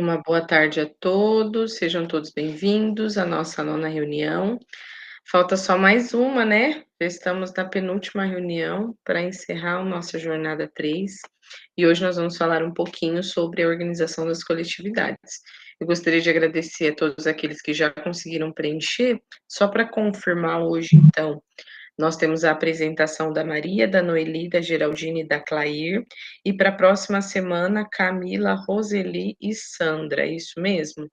Uma boa tarde a todos, sejam todos bem-vindos à nossa nona reunião. Falta só mais uma, né? Já estamos na penúltima reunião para encerrar a nossa jornada 3 e hoje nós vamos falar um pouquinho sobre a organização das coletividades. Eu gostaria de agradecer a todos aqueles que já conseguiram preencher, só para confirmar hoje, então, nós temos a apresentação da Maria, da Noeli, da Geraldine e da Clair. E para a próxima semana, Camila, Roseli e Sandra, é isso mesmo?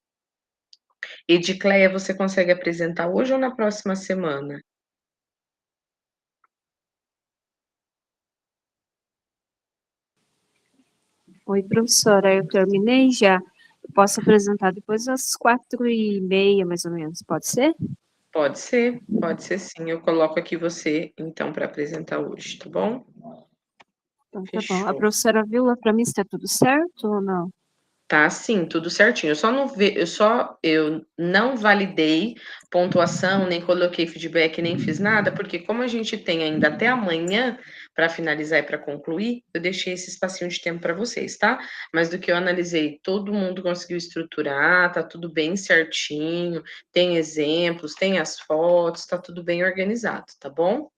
Edicleia, você consegue apresentar hoje ou na próxima semana? Oi, professora, eu terminei já. Eu posso apresentar depois às 4h30, mais ou menos, pode ser? Pode ser sim. Eu coloco aqui você, então, para apresentar hoje, tá bom? Então, tá bom. A Fechou. professora viu lá para mim se está tudo certo ou não? Tá sim, tudo certinho. Eu não validei pontuação, nem coloquei feedback, nem fiz nada, porque como a gente tem ainda até amanhã para finalizar e para concluir, eu deixei esse espacinho de tempo para vocês, tá? Mas do que eu analisei, todo mundo conseguiu estruturar, tá tudo bem certinho, tem exemplos, tem as fotos, tá tudo bem organizado, tá bom?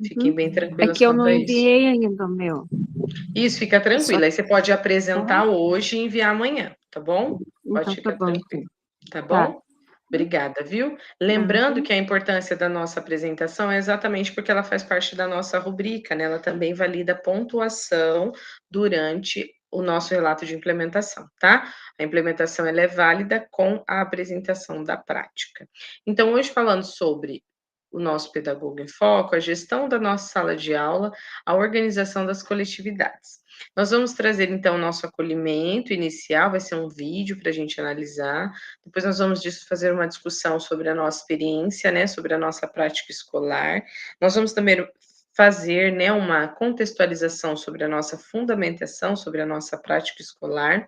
Fiquem bem É tranquilas que eu quanto não a isso. enviei ainda o meu. Isso, fica Só tranquila. Aí você pode tá? apresentar hoje e enviar amanhã, tá bom? Pode Então tá ficar bom, então. tranquilo, tá Tá. bom? Obrigada, viu? Lembrando Uhum. que a importância da nossa apresentação é exatamente porque ela faz parte da nossa rubrica, né? Ela também valida pontuação durante o nosso relato de implementação, tá? A implementação ela é válida com a apresentação da prática. Então, hoje falando sobre o nosso Pedagogo em Foco, a gestão da nossa sala de aula, a organização das coletividades. Nós vamos trazer então o nosso acolhimento inicial, vai ser um vídeo para a gente analisar. Depois nós vamos fazer uma discussão sobre a nossa experiência, né, sobre a nossa prática escolar. Nós vamos também fazer, né, uma contextualização sobre a nossa fundamentação, sobre a nossa prática escolar.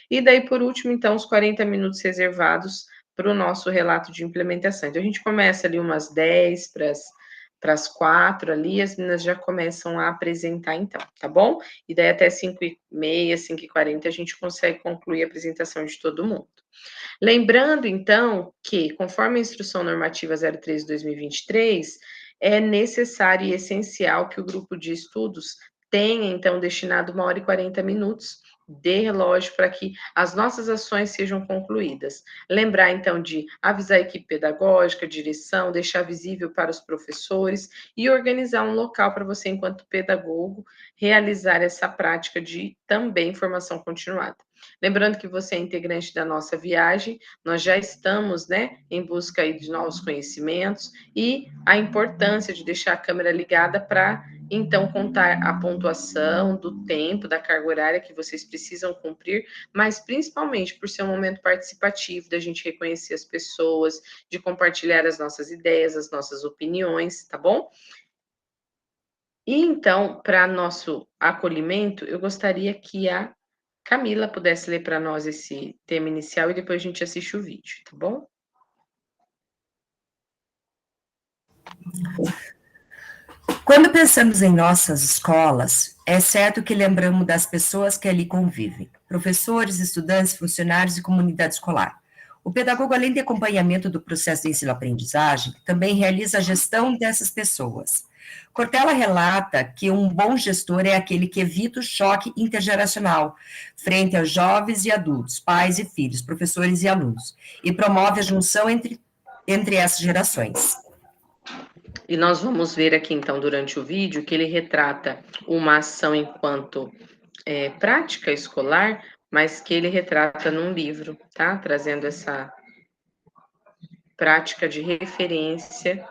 E daí, por último, então, os 40 minutos reservados para o nosso relato de implementação. Então, a gente começa ali umas 10 para as 4 ali, as meninas já começam a apresentar então, tá bom? E daí até 5h30, 5h40 a gente consegue concluir a apresentação de todo mundo. Lembrando então que, conforme a Instrução Normativa 03/2023, é necessário e essencial que o grupo de estudos tenha então destinado 1h40 de relógio para que as nossas ações sejam concluídas. Lembrar, então, de avisar a equipe pedagógica, direção, deixar visível para os professores e organizar um local para você, enquanto pedagogo, realizar essa prática de também formação continuada. Lembrando que você é integrante da nossa viagem, nós já estamos, né, em busca aí de novos conhecimentos e a importância de deixar a câmera ligada para então contar a pontuação do tempo, da carga horária que vocês precisam cumprir, mas principalmente por ser um momento participativo, da gente reconhecer as pessoas, de compartilhar as nossas ideias, as nossas opiniões, tá bom? E então, para nosso acolhimento, eu gostaria que a Camila pudesse ler para nós esse tema inicial e depois a gente assiste o vídeo, tá bom? Quando pensamos em nossas escolas, é certo que lembramos das pessoas que ali convivem, professores, estudantes, funcionários e comunidade escolar. O pedagogo, além de acompanhamento do processo de ensino-aprendizagem, também realiza a gestão dessas pessoas. Cortella relata que um bom gestor é aquele que evita o choque intergeracional frente aos jovens e adultos, pais e filhos, professores e alunos, e promove a junção entre essas gerações. E nós vamos ver aqui, então, durante o vídeo, que ele retrata uma ação enquanto prática escolar, mas que ele retrata num livro, tá? Trazendo essa prática de referência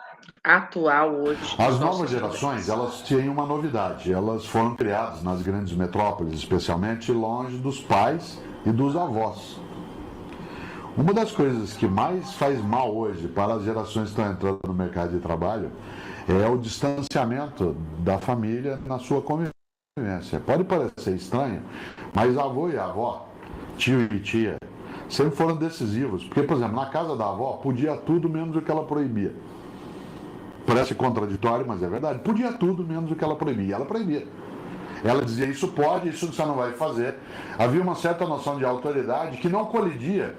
atual hoje dos As novas nossos gerações, estudantes. elas têm uma novidade. Elas foram criadas nas grandes metrópoles, especialmente longe dos pais e dos avós. Uma das coisas que mais faz mal hoje para as gerações que estão entrando no mercado de trabalho é o distanciamento da família na sua convivência. Pode parecer estranho, mas avô e avó, tio e tia, sempre foram decisivos. Porque, por exemplo, na casa da avó podia tudo menos o que ela proibia. Parece contraditório, mas é verdade. Podia tudo menos o que ela proibia. Ela proibia. Ela dizia, isso pode, isso você não vai fazer. Havia uma certa noção de autoridade que não colidia,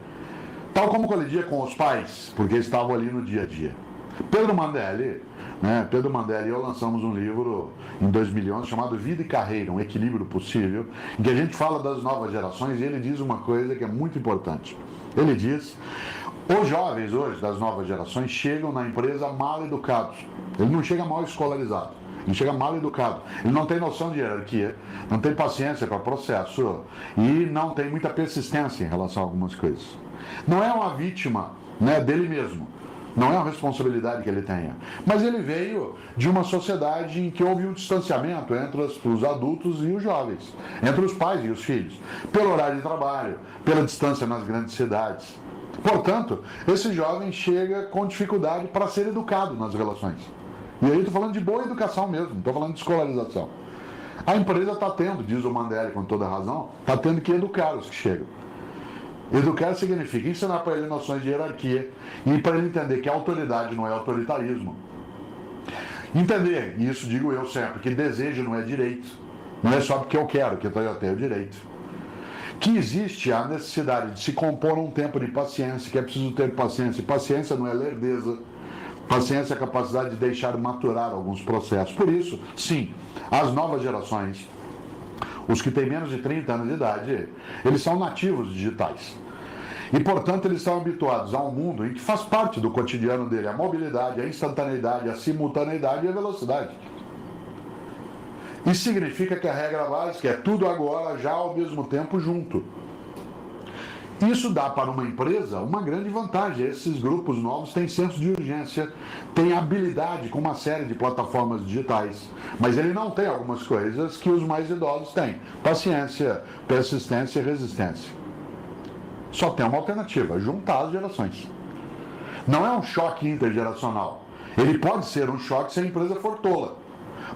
tal como colidia com os pais, porque estavam ali no dia a dia. Pedro Mandelli e eu lançamos um livro em 2011 chamado Vida e Carreira, um equilíbrio possível, em que a gente fala das novas gerações e ele diz uma coisa que é muito importante. Ele diz, os jovens hoje das novas gerações chegam na empresa mal educados. Ele não chega mal escolarizado, ele chega mal educado. Ele não tem noção de hierarquia, não tem paciência para processo e não tem muita persistência em relação a algumas coisas. Não é uma vítima, né, dele mesmo. Não é uma responsabilidade que ele tenha. Mas ele veio de uma sociedade em que houve um distanciamento entre os adultos e os jovens, entre os pais e os filhos, pelo horário de trabalho, pela distância nas grandes cidades. Portanto, esse jovem chega com dificuldade para ser educado nas relações. E aí estou falando de boa educação mesmo, não estou falando de escolarização. A empresa está tendo, diz o Mandelli com toda razão, está tendo que educar os que chegam. Educar significa ensinar para ele noções de hierarquia e para ele entender que a autoridade não é autoritarismo. Entender, e isso digo eu sempre, que desejo não é direito. Não é só porque eu quero que eu tenho direito. Que existe a necessidade de se compor um tempo de paciência, que é preciso ter paciência. E paciência não é lerdeza. Paciência é a capacidade de deixar maturar alguns processos. Por isso, sim, as novas gerações, os que têm menos de 30 anos de idade, eles são nativos digitais. E, portanto, eles estão habituados a um mundo em que faz parte do cotidiano dele a mobilidade, a instantaneidade, a simultaneidade e a velocidade. Isso significa que a regra básica é tudo agora, já ao mesmo tempo, junto. Isso dá para uma empresa uma grande vantagem. Esses grupos novos têm senso de urgência, têm habilidade com uma série de plataformas digitais, mas ele não tem algumas coisas que os mais idosos têm: paciência, persistência e resistência. Só tem uma alternativa: juntar as gerações. Não é um choque intergeracional. Ele pode ser um choque se a empresa for tola.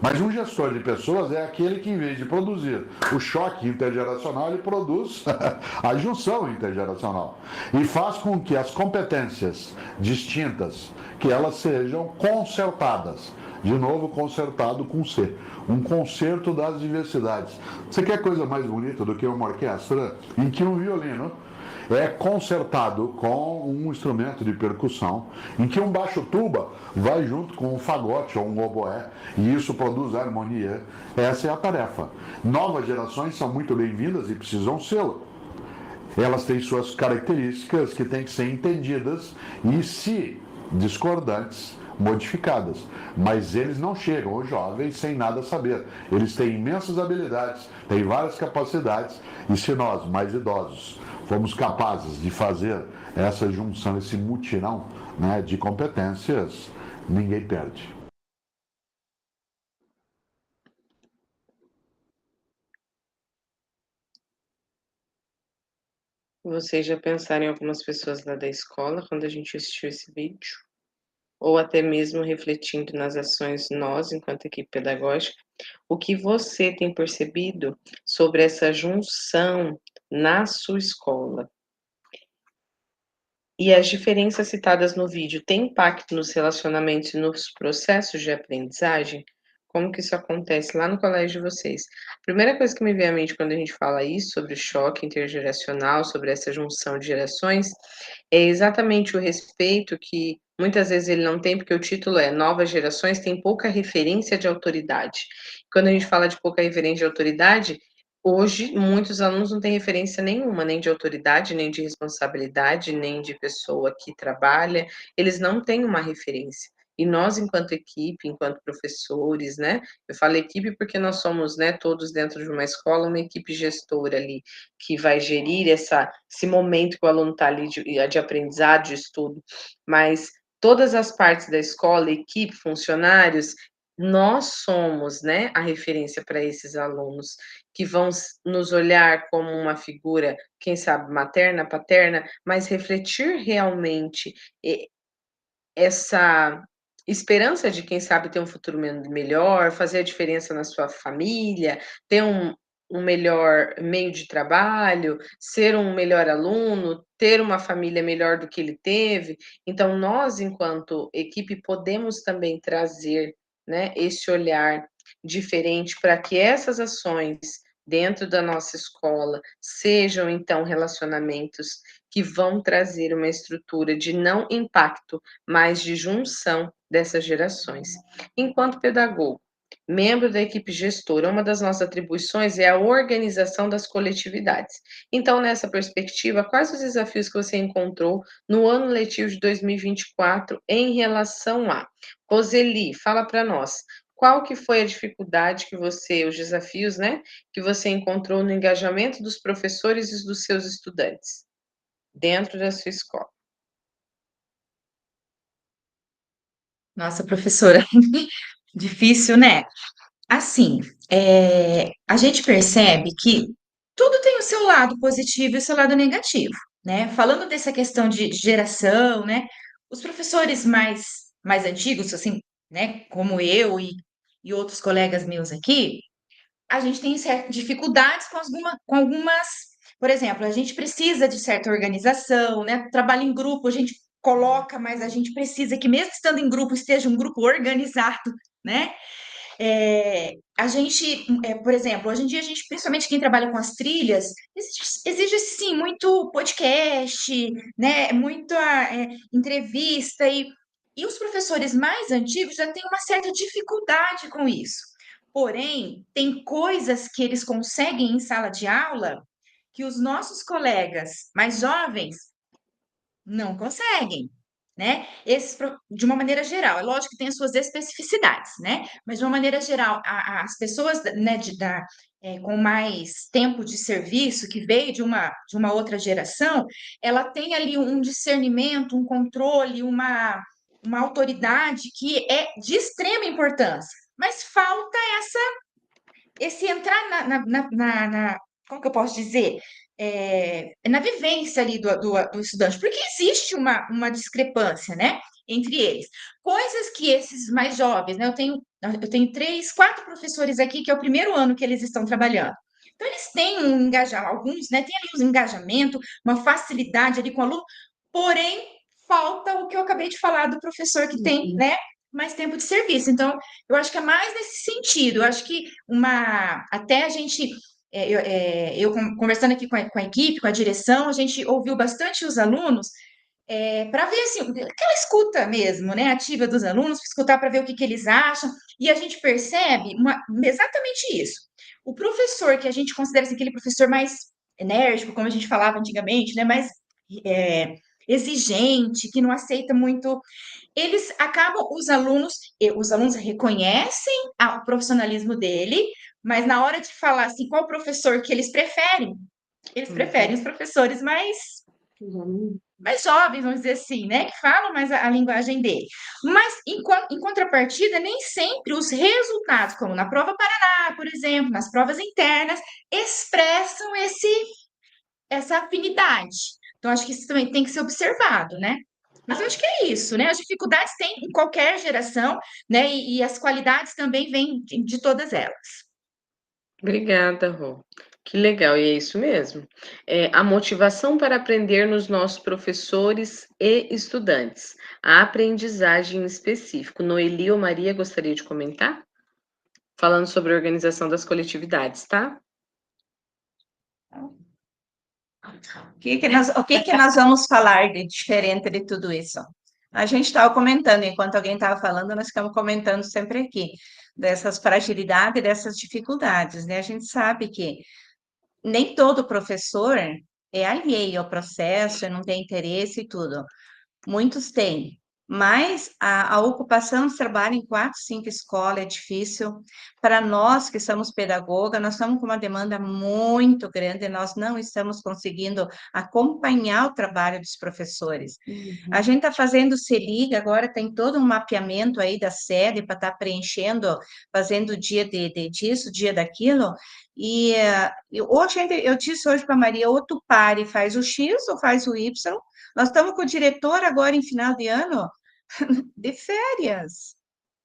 Mas um gestor de pessoas é aquele que, em vez de produzir o choque intergeracional, ele produz a junção intergeracional. E faz com que as competências distintas, que elas sejam concertadas. De novo, concertado com C. Um concerto das diversidades. Você quer coisa mais bonita do que uma orquestra em que um violino é concertado com um instrumento de percussão, em que um baixo tuba vai junto com um fagote ou um oboé, e isso produz harmonia? Essa é a tarefa. Novas gerações são muito bem-vindas e precisam sê-lo. Elas têm suas características que têm que ser entendidas e, se discordantes, modificadas. Mas eles não chegam, os jovens, sem nada saber. Eles têm imensas habilidades, têm várias capacidades, e se nós, mais idosos, fomos capazes de fazer essa junção, esse mutirão, né, de competências, ninguém perde. Vocês já pensaram em algumas pessoas lá da escola quando a gente assistiu esse vídeo? Ou até mesmo refletindo nas ações nós, enquanto equipe pedagógica, o que você tem percebido sobre essa junção na sua escola? E as diferenças citadas no vídeo têm impacto nos relacionamentos e nos processos de aprendizagem? Como que isso acontece lá no colégio de vocês? A primeira coisa que me vem à mente quando a gente fala isso, sobre o choque intergeracional, sobre essa junção de gerações, é exatamente o respeito que muitas vezes ele não tem, porque o título é Novas Gerações, tem pouca referência de autoridade. Quando a gente fala de pouca referência de autoridade, hoje, muitos alunos não têm referência nenhuma, nem de autoridade, nem de responsabilidade, nem de pessoa que trabalha, eles não têm uma referência. E nós, enquanto equipe, enquanto professores, né, eu falo equipe porque nós somos, né, todos dentro de uma escola, uma equipe gestora ali, que vai gerir esse momento que o aluno está ali de aprendizado, de estudo, mas todas as partes da escola, equipe, funcionários, nós somos, né, a referência para esses alunos que vão nos olhar como uma figura, quem sabe materna, paterna, mas refletir realmente essa esperança de quem sabe ter um futuro melhor, fazer a diferença na sua família, ter um melhor meio de trabalho, ser um melhor aluno, ter uma família melhor do que ele teve. Então nós, enquanto equipe, podemos também trazer, né, esse olhar diferente para que essas ações dentro da nossa escola sejam, então, relacionamentos que vão trazer uma estrutura de não impacto, mas de junção dessas gerações. Enquanto pedagogo, membro da equipe gestora, uma das nossas atribuições é a organização das coletividades. Então, nessa perspectiva, quais os desafios que você encontrou no ano letivo de 2024 em relação a? Roseli, fala para nós, qual que foi a dificuldade que você, os desafios, né, que você encontrou no engajamento dos professores e dos seus estudantes dentro da sua escola? Nossa, professora, difícil, né? Assim, a gente percebe que tudo tem o seu lado positivo e o seu lado negativo, né? Falando dessa questão de geração, né? Os professores mais antigos, assim, né? Como eu e outros colegas meus aqui, a gente tem certas dificuldades com algumas, por exemplo, a gente precisa de certa organização, né? Trabalho em grupo, a gente coloca, mas a gente precisa que, mesmo estando em grupo, esteja um grupo organizado, né? A gente, por exemplo, hoje em dia a gente, principalmente quem trabalha com as trilhas, exige sim muito podcast, né? Muita entrevista e os professores mais antigos já têm uma certa dificuldade com isso. Porém, tem coisas que eles conseguem em sala de aula que os nossos colegas mais jovens não conseguem, né? De uma maneira geral, é lógico que tem as suas especificidades, né? Mas de uma maneira geral, as pessoas, né, com mais tempo de serviço, que veio de uma outra geração, ela tem ali um discernimento, um controle, uma autoridade que é de extrema importância. Mas falta esse entrar como que eu posso dizer? Na vivência ali do estudante, porque existe uma discrepância, né, entre eles. Coisas que esses mais jovens, né, eu tenho 3, 4 professores aqui que é o primeiro ano que eles estão trabalhando. Então, eles têm um engajamento, alguns, né, têm ali um engajamento, uma facilidade ali com o aluno, porém, falta o que eu acabei de falar do professor que tem, né, mais tempo de serviço. Então, eu acho que é mais nesse sentido. Eu acho que até a gente, conversando aqui com a equipe, com a direção, a gente ouviu bastante os alunos para ver assim, aquela escuta mesmo, né, ativa dos alunos, escutar para ver o que eles acham, e a gente percebe exatamente isso. O professor que a gente considera assim, aquele professor mais enérgico, como a gente falava antigamente, né, mais exigente, que não aceita muito, eles acabam, os alunos reconhecem o profissionalismo dele, mas na hora de falar assim, qual professor que eles preferem os professores mais jovens, vamos dizer assim, né? Que falam mais a linguagem dele. Mas, em contrapartida, nem sempre os resultados, como na prova Paraná, por exemplo, nas provas internas, expressam essa afinidade. Então, acho que isso também tem que ser observado, né? Mas eu acho que é isso, né? As dificuldades tem em qualquer geração, né? E as qualidades também vêm de todas elas. Obrigada, Rô. Que legal, e é isso mesmo. A motivação para aprender nos nossos professores e estudantes. A aprendizagem em específico. Noeli ou Maria gostaria de comentar? Falando sobre a organização das coletividades, tá? O que que nós vamos falar de diferente de tudo isso? A gente estava comentando, enquanto alguém estava falando, nós ficamos comentando sempre aqui, dessas fragilidades, dessas dificuldades, né? A gente sabe que nem todo professor é alheio ao processo, não tem interesse e tudo. Muitos têm, mas a ocupação de trabalho em 4, 5 escolas é difícil. Para nós que somos pedagoga, nós estamos com uma demanda muito grande, nós não estamos conseguindo acompanhar o trabalho dos professores. A gente está fazendo Se Liga, agora tem todo um mapeamento aí da sede para estar preenchendo, fazendo dia disso, dia daquilo, e hoje eu disse hoje para a Maria, ou tu para e faz o X ou faz o Y. Nós estamos com o diretor agora em final de ano de férias.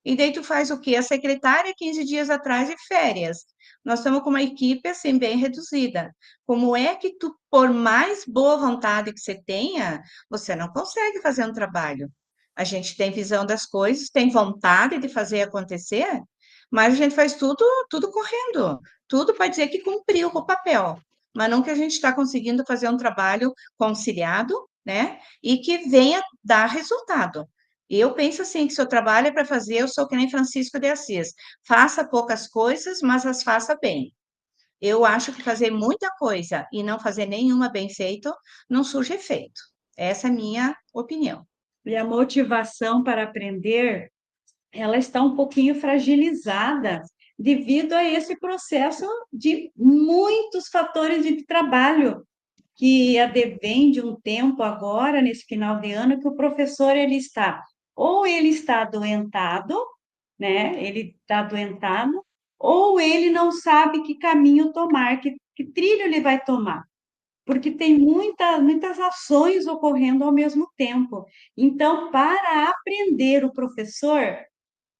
E daí tu faz o quê? A secretária 15 dias atrás de férias. Nós estamos com uma equipe assim bem reduzida. Como é que tu, por mais boa vontade que você tenha, você não consegue fazer um trabalho? A gente tem visão das coisas, tem vontade de fazer acontecer, mas a gente faz tudo correndo, tudo para dizer que cumpriu com o papel, mas não que a gente está conseguindo fazer um trabalho conciliado, né, e que venha dar resultado. Eu penso assim, que se eu trabalho é para fazer, eu sou que nem Francisco de Assis, faça poucas coisas, mas as faça bem. Eu acho que fazer muita coisa e não fazer nenhuma bem feito, não surge efeito. Essa é a minha opinião. E a motivação para aprender, ela está um pouquinho fragilizada devido a esse processo de muitos fatores de trabalho que advém de um tempo agora, nesse final de ano, que o professor ele está adoentado, né? Ele está adoentado, ou ele não sabe que caminho tomar, que trilho ele vai tomar, porque tem muitas ações ocorrendo ao mesmo tempo. Então, para aprender o professor,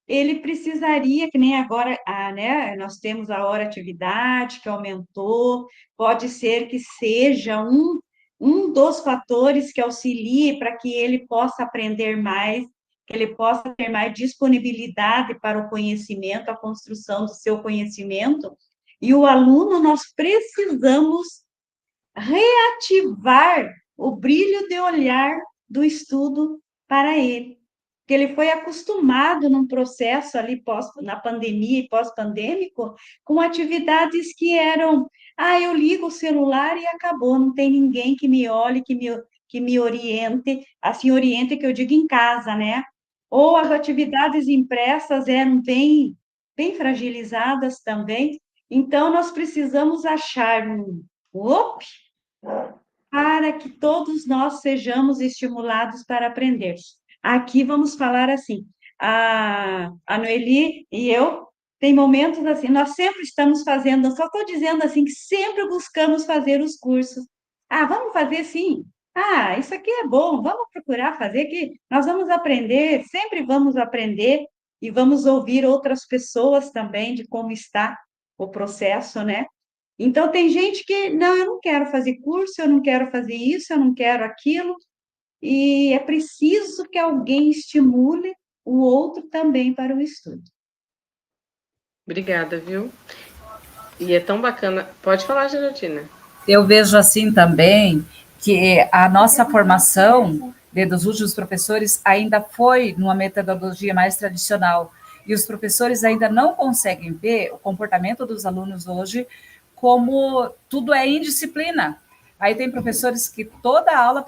ele precisaria, que nem agora, né, nós temos a hora atividade que aumentou, pode ser que seja um dos fatores que auxilie para que ele possa aprender mais, que ele possa ter mais disponibilidade para o conhecimento, a construção do seu conhecimento, e o aluno, nós precisamos reativar o brilho de olhar do estudo para ele, que ele foi acostumado num processo ali na pandemia e pós-pandêmico, com atividades que eram, eu ligo o celular e acabou, não tem ninguém que me olhe, que me oriente, assim, oriente que eu digo em casa, né? Ou as atividades impressas eram bem fragilizadas também, então nós precisamos achar para que todos nós sejamos estimulados para aprender. Aqui vamos falar assim, a Noeli e eu, tem momentos assim, nós sempre estamos fazendo, só estou dizendo assim, que sempre buscamos fazer os cursos. Vamos fazer sim. Isso aqui é bom, vamos procurar fazer, que nós vamos aprender, sempre vamos aprender, e vamos ouvir outras pessoas também de como está o processo, né? Então, tem gente que, não, eu não quero fazer curso, eu não quero fazer isso, eu não quero aquilo, e é preciso que alguém estimule o outro também para o estudo. Obrigada, viu? E é tão bacana. Pode falar, Geraldina. Eu vejo assim também que a nossa formação dos últimos professores ainda foi numa metodologia mais tradicional, e os professores ainda não conseguem ver o comportamento dos alunos hoje como tudo é indisciplina. Aí tem professores que toda aula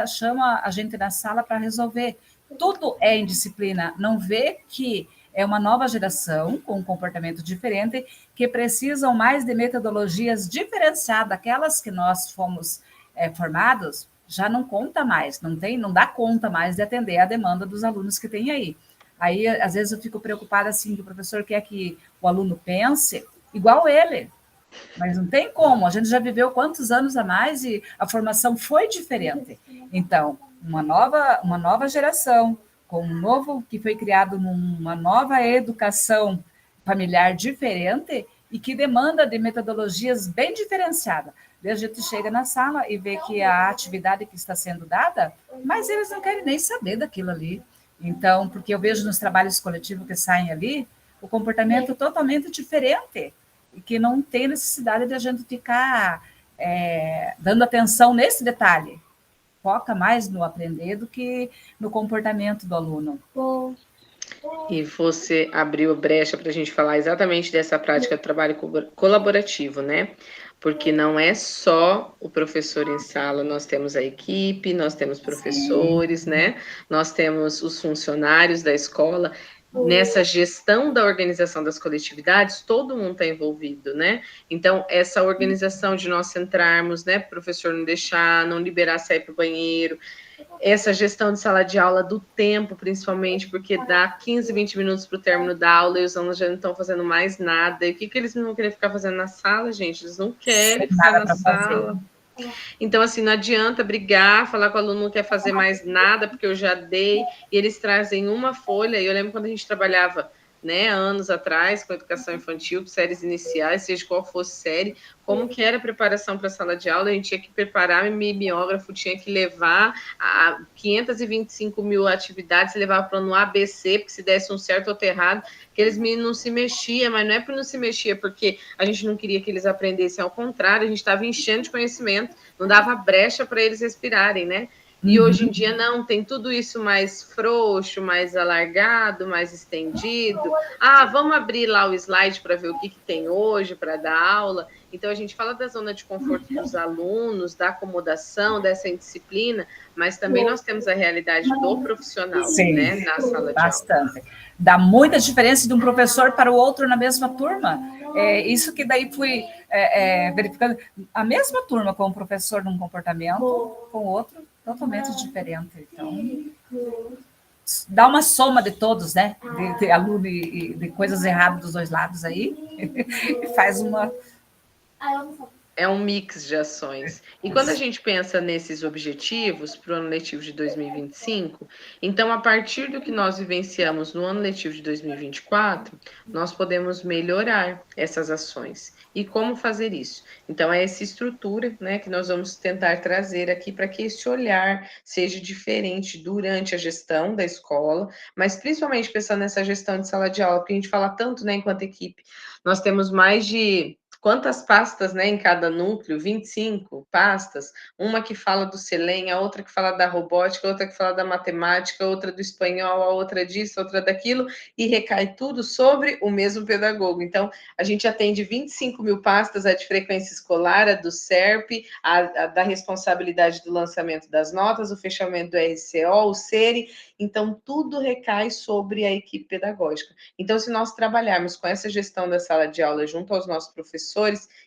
chama a gente na sala para resolver. Tudo é indisciplina. Não vê que é uma nova geração com um comportamento diferente, que precisam mais de metodologias diferenciadas. Aquelas que nós fomos formados, já não conta mais, não dá conta mais de atender a demanda dos alunos que tem aí. Aí, às vezes, eu fico preocupada assim, que o professor quer que o aluno pense igual ele. Mas não tem como, a gente já viveu quantos anos a mais e a formação foi diferente. Então, uma nova geração, com um novo, que foi criado numa nova educação familiar diferente e que demanda de metodologias bem diferenciadas. Daí a gente chega na sala e vê que a atividade que está sendo dada, mas eles não querem nem saber daquilo ali. Então, porque eu vejo nos trabalhos coletivos que saem ali, o comportamento totalmente diferente, e que não tem necessidade de a gente ficar dando atenção nesse detalhe. Foca mais no aprender do que no comportamento do aluno. E você abriu brecha para a gente falar exatamente dessa prática de trabalho colaborativo, né? Porque não é só o professor em sala, nós temos a equipe, nós temos professores, né? Nós temos os funcionários da escola. Nessa gestão da organização das coletividades, todo mundo está envolvido, né? Então, essa organização de nós centrarmos, né, professor não deixar, não liberar sair para o banheiro, essa gestão de sala de aula do tempo, principalmente, porque dá 15, 20 minutos para o término da aula e os alunos já não estão fazendo mais nada. E o que eles não vão querer ficar fazendo na sala, gente? Eles não querem ficar na sala. Então, assim, não adianta brigar, falar que o aluno não quer fazer mais nada, porque eu já dei, e eles trazem uma folha, e eu lembro quando a gente trabalhava né, anos atrás, com educação infantil, séries iniciais, seja qual fosse série, como que era a preparação para a sala de aula, a gente tinha que preparar, o mimeógrafo tinha que levar a 525 mil atividades, levava para no ABC, porque se desse um certo ou errado, aqueles meninos não se mexiam, mas não é por não se mexer, porque a gente não queria que eles aprendessem, ao contrário, a gente estava enchendo de conhecimento, não dava brecha para eles respirarem, né? E hoje em dia não, tem tudo isso mais frouxo, mais alargado, mais estendido. Ah, vamos abrir lá o slide para ver o que tem hoje para dar aula. Então a gente fala da zona de conforto dos alunos, da acomodação, dessa indisciplina, mas também nós temos a realidade do profissional, Sim, né, na sala de aula. bastante. Dá muita diferença de um professor para o outro na mesma turma. É isso que daí fui verificando. A mesma turma com o professor num comportamento, com o outro totalmente diferente. Então, dá uma soma de todos, né? De aluno e de coisas erradas dos dois lados aí, e faz uma... É um mix de ações. E quando a gente pensa nesses objetivos para o ano letivo de 2025, então, a partir do que nós vivenciamos no ano letivo de 2024, nós podemos melhorar essas ações. E como fazer isso? Então, é essa estrutura, né, que nós vamos tentar trazer aqui para que esse olhar seja diferente durante a gestão da escola, mas principalmente pensando nessa gestão de sala de aula, porque a gente fala tanto, né, enquanto equipe. Nós temos mais de quantas pastas, né, em cada núcleo? 25 pastas, uma que fala do Selem, a outra que fala da robótica, a outra que fala da matemática, outra do espanhol, a outra disso, a outra daquilo, e recai tudo sobre o mesmo pedagogo. Então, a gente atende 25 mil pastas, a de frequência escolar, a do SERP, a da responsabilidade do lançamento das notas, o fechamento do RCO, o SERI, então tudo recai sobre a equipe pedagógica. Então, se nós trabalharmos com essa gestão da sala de aula junto aos nossos professores,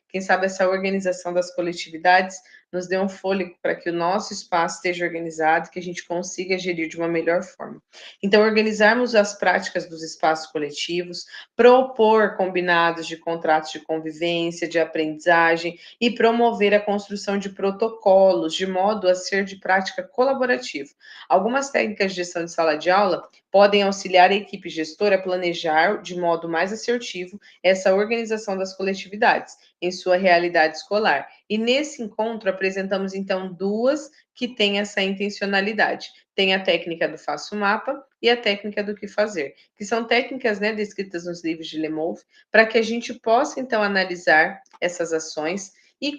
quem sabe essa organização das coletividades nos dê um fôlego para que o nosso espaço esteja organizado, que a gente consiga gerir de uma melhor forma. Então, organizarmos as práticas dos espaços coletivos, propor combinados de contratos de convivência, de aprendizagem e promover a construção de protocolos, de modo a ser de prática colaborativa. Algumas técnicas de gestão de sala de aula podem auxiliar a equipe gestora a planejar de modo mais assertivo essa organização das coletividades em sua realidade escolar. E nesse encontro apresentamos então duas que têm essa intencionalidade. Tem a técnica do faço mapa e a técnica do que fazer, que são técnicas, né, descritas nos livros de Lemov, para que a gente possa então analisar essas ações e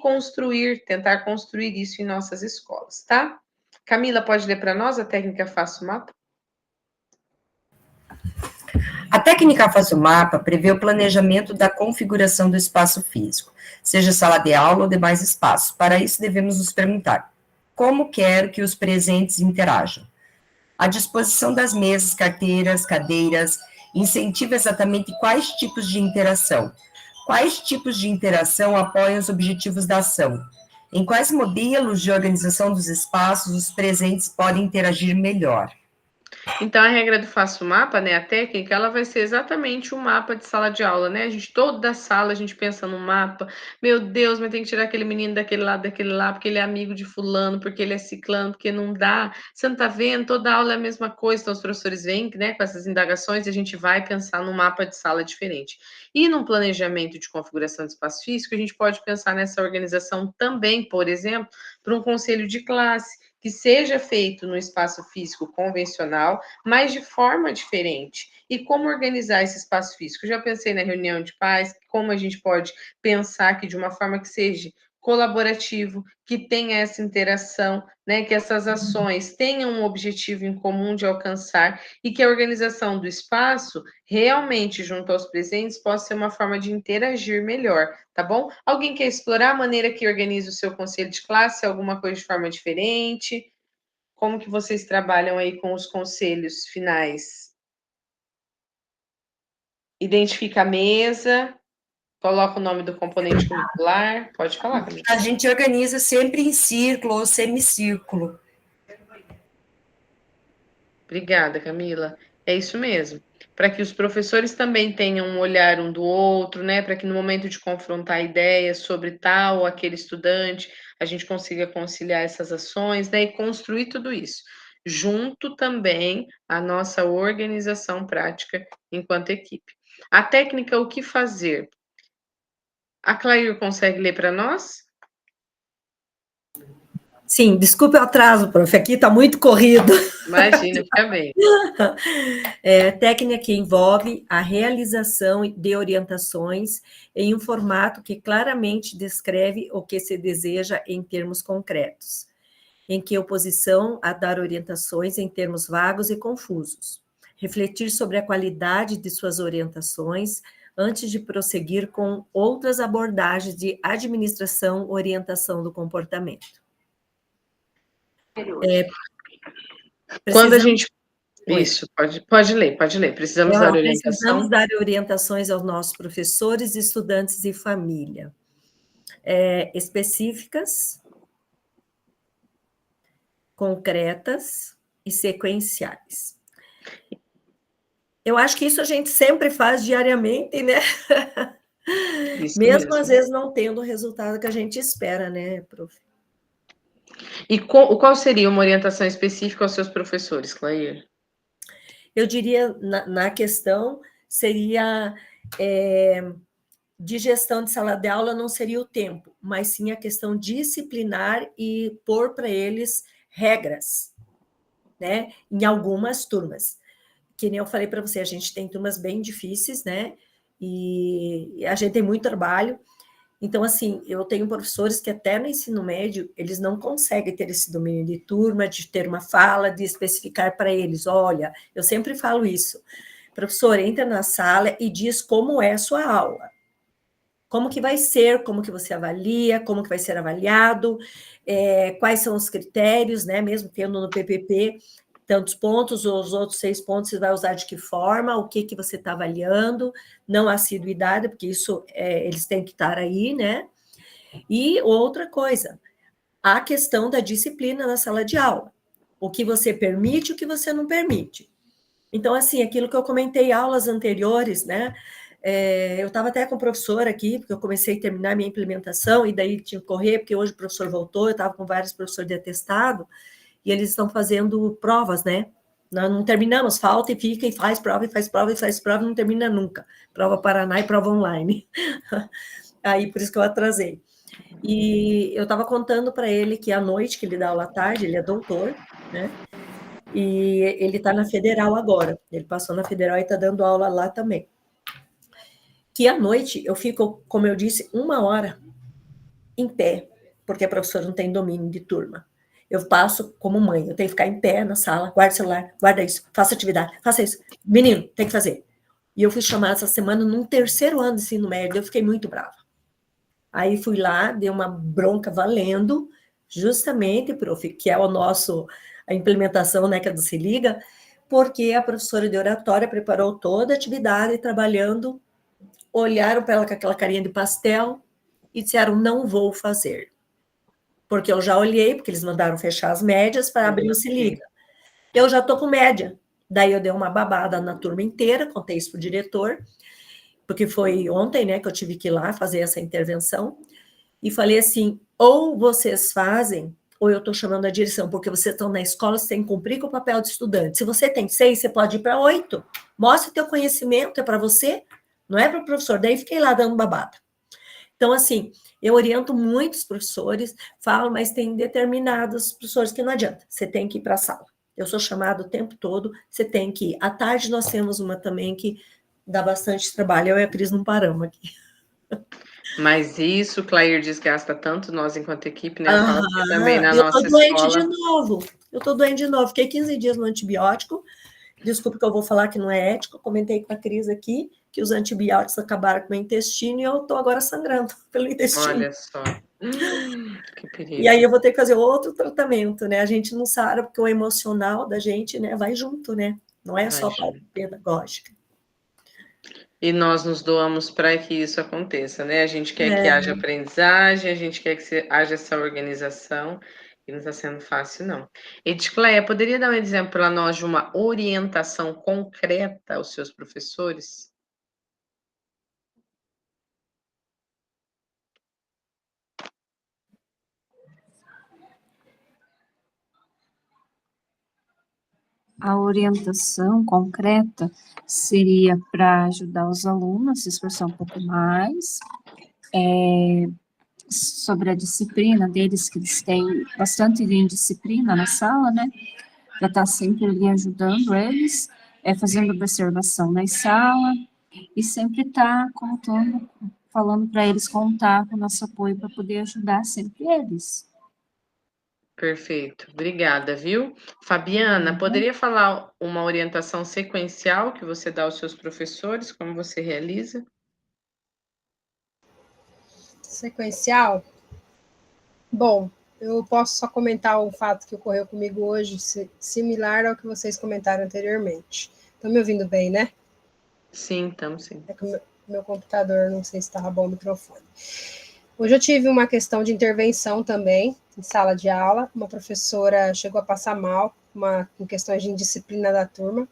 tentar construir isso em nossas escolas, tá? Camila, pode ler para nós a técnica faço mapa? A técnica Faça o Mapa prevê o planejamento da configuração do espaço físico, seja sala de aula ou demais espaços. Para isso, devemos nos perguntar: como quero que os presentes interajam? A disposição das mesas, carteiras, cadeiras, incentiva exatamente quais tipos de interação? Quais tipos de interação apoiam os objetivos da ação? Em quais modelos de organização dos espaços os presentes podem interagir melhor? Então, a regra do faço mapa, né, a técnica, ela vai ser exatamente o mapa de sala de aula, né? Toda sala a gente pensa no mapa. Meu Deus, mas tem que tirar aquele menino daquele lá, porque ele é amigo de fulano, porque ele é ciclano, porque não dá. Você não tá vendo? Toda aula é a mesma coisa. Então, os professores vêm, né, com essas indagações e a gente vai pensar num mapa de sala diferente. E num planejamento de configuração de espaço físico, a gente pode pensar nessa organização também, por exemplo, para um conselho de classe, que seja feito no espaço físico convencional, mas de forma diferente. E como organizar esse espaço físico? Eu já pensei na reunião de pais, como a gente pode pensar que de uma forma que seja colaborativo, que tenha essa interação, né, que essas ações tenham um objetivo em comum de alcançar e que a organização do espaço realmente junto aos presentes possa ser uma forma de interagir melhor, tá bom? Alguém quer explorar a maneira que organiza o seu conselho de classe, alguma coisa de forma diferente? Como que vocês trabalham aí com os conselhos finais? Identifica a mesa, coloca o nome do componente curricular. Pode falar, Camila. A gente organiza sempre em círculo ou semicírculo. Obrigada, Camila. É isso mesmo. Para que os professores também tenham um olhar um do outro, né? Para que no momento de confrontar ideias sobre tal ou aquele estudante, a gente consiga conciliar essas ações, né? E construir tudo isso. junto também à nossa organização prática enquanto equipe. A técnica "O que fazer"? A Clair consegue ler para nós? Sim, desculpe o atraso, prof, aqui está muito corrido. Imagina, fica bem. Técnica que envolve a realização de orientações em um formato que claramente descreve o que se deseja em termos concretos, em que oposição a dar orientações em termos vagos e confusos. Refletir sobre a qualidade de suas orientações antes de prosseguir com outras abordagens de administração, orientação do comportamento. Quando a gente... Isso, pode ler. Precisamos dar orientação. Precisamos dar orientações aos nossos professores, estudantes e família. Específicas, concretas e sequenciais. Eu acho que isso a gente sempre faz diariamente, né? Isso mesmo às vezes não tendo o resultado que a gente espera, né, prof? E qual seria uma orientação específica aos seus professores, Clair? Eu diria, na questão, seria de gestão de sala de aula, não seria o tempo, mas sim a questão disciplinar e pôr para eles regras, né, em algumas turmas. Que nem eu falei para você, a gente tem turmas bem difíceis, né, e a gente tem muito trabalho. Então, assim, eu tenho professores que até no ensino médio, eles não conseguem ter esse domínio de turma, de ter uma fala, de especificar para eles, olha, eu sempre falo isso, professor, entra na sala e diz como é a sua aula, como que vai ser, como que você avalia, como que vai ser avaliado, quais são os critérios, né, mesmo tendo no PPP tantos pontos, os outros 6 pontos você vai usar de que forma, o que você está avaliando, não a assiduidade, porque isso eles têm que estar aí, né? E outra coisa, a questão da disciplina na sala de aula. O que você permite, o que você não permite. Então, assim, aquilo que eu comentei em aulas anteriores, né? Eu estava até com o professor aqui, porque eu comecei a terminar minha implementação, e daí tinha que correr, porque hoje o professor voltou, eu estava com vários professores de atestado, e eles estão fazendo provas, né? Nós não terminamos, falta e fica, e faz prova, e faz prova, e faz prova, e não termina nunca. Prova Paraná e prova online. Aí, por isso que eu atrasei. E eu estava contando para ele que à noite, que ele dá aula à tarde, ele é doutor, né? E ele está na Federal agora. Ele passou na Federal e está dando aula lá também. Que à noite eu fico, como eu disse, 1 hora em pé, porque a professora não tem domínio de turma. Eu passo como mãe, eu tenho que ficar em pé na sala, guarda o celular, guarda isso, faça atividade, faça isso. Menino, tem que fazer. E eu fui chamada essa semana num 3º ano de ensino médio, eu fiquei muito brava. Aí fui lá, dei uma bronca valendo, justamente, prof, que é a implementação, né, que é do Se Liga, porque a professora de oratória preparou toda a atividade, trabalhando, olharam para ela com aquela carinha de pastel e disseram, não vou fazer. Porque eu já olhei, porque eles mandaram fechar as médias para abrir o Se Liga. Eu já estou com média. Daí eu dei uma babada na turma inteira, contei isso para o diretor, porque foi ontem, né, que eu tive que ir lá fazer essa intervenção, e falei assim, ou vocês fazem, ou eu estou chamando a direção, porque vocês estão na escola, você tem que cumprir com o papel de estudante. Se você tem 6, você pode ir para 8. Mostra o teu conhecimento, é para você, não é para o professor. Daí fiquei lá dando babada. Então, assim, eu oriento muitos professores, falo, mas tem determinados professores que não adianta, você tem que ir para a sala. Eu sou chamada o tempo todo, você tem que ir. À tarde nós temos uma também que dá bastante trabalho, eu e a Cris não paramos aqui. Mas isso, Clair, desgasta tanto nós enquanto equipe, né? Eu falo aqui também na eu nossa tô doente escola. de novo, fiquei 15 dias no antibiótico, desculpa que eu vou falar que não é ético, eu comentei com a Cris aqui, que os antibióticos acabaram com o meu intestino e eu tô agora sangrando pelo intestino. Olha só. Que perigo. E aí eu vou ter que fazer outro tratamento, né? A gente não sabe, porque o emocional da gente, né, vai junto, né? Não é só a parte pedagógica. E nós nos doamos para que isso aconteça, né? A gente quer que haja aprendizagem, a gente quer que haja essa organização, e não está sendo fácil, não. Edicleia, poderia dar um exemplo para nós de uma orientação concreta aos seus professores? A orientação concreta seria para ajudar os alunos a se esforçar um pouco mais, sobre a disciplina deles, que eles têm bastante de indisciplina na sala, né? Para estar sempre ali ajudando eles, fazendo observação na sala, e sempre estar contando, falando para eles contar com o nosso apoio para poder ajudar sempre eles. Perfeito, obrigada, viu? Fabiana, poderia falar uma orientação sequencial que você dá aos seus professores, como você realiza? Sequencial? Bom, eu posso só comentar um fato que ocorreu comigo hoje, similar ao que vocês comentaram anteriormente. Estão me ouvindo bem, né? Sim, estamos sim. É que o meu computador, não sei se estava bom o microfone. Hoje eu tive uma questão de intervenção também, em sala de aula. Uma professora chegou a passar mal com questões de indisciplina da turma,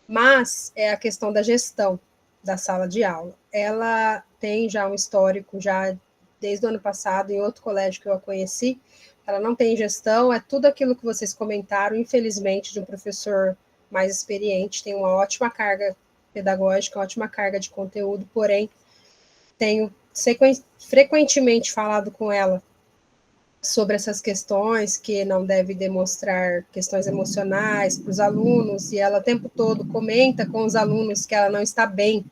mas é a questão da gestão da sala de aula. Ela tem já um histórico, já desde o ano passado, em outro colégio que eu a conheci. Ela não tem gestão, é tudo aquilo que vocês comentaram, infelizmente, de um professor mais experiente, tem uma ótima carga pedagógica, uma ótima carga de conteúdo, porém, tenho frequentemente falado com ela sobre essas questões, que não deve demonstrar questões emocionais para os alunos, e ela o tempo todo comenta com os alunos que ela não está bem.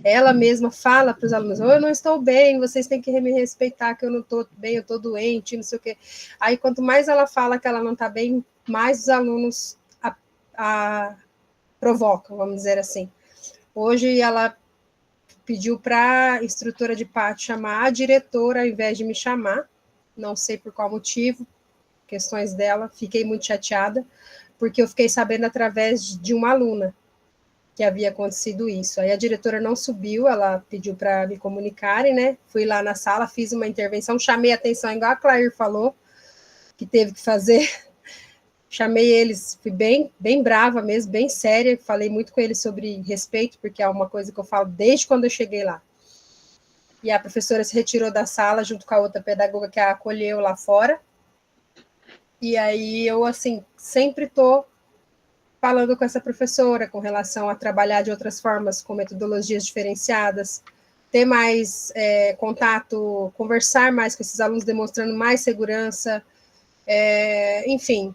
Ela mesma fala para os alunos, eu não estou bem, vocês têm que me respeitar, que eu não estou bem, eu estou doente, não sei o quê. Aí, quanto mais ela fala que ela não está bem, mais os alunos a provocam, vamos dizer assim. Hoje, ela pediu para a instrutora de pátio chamar a diretora, ao invés de me chamar, não sei por qual motivo, questões dela, fiquei muito chateada, porque eu fiquei sabendo através de uma aluna que havia acontecido isso. Aí a diretora não subiu, ela pediu para me comunicarem, né? Fui lá na sala, fiz uma intervenção, chamei a atenção, igual a Claire falou, que teve que fazer. Chamei eles, fui bem brava mesmo, bem séria, falei muito com eles sobre respeito, porque é uma coisa que eu falo desde quando eu cheguei lá. E a professora se retirou da sala junto com a outra pedagoga que a acolheu lá fora. E aí eu, assim, sempre estou falando com essa professora com relação a trabalhar de outras formas, com metodologias diferenciadas, ter mais contato, conversar mais com esses alunos, demonstrando mais segurança. Enfim,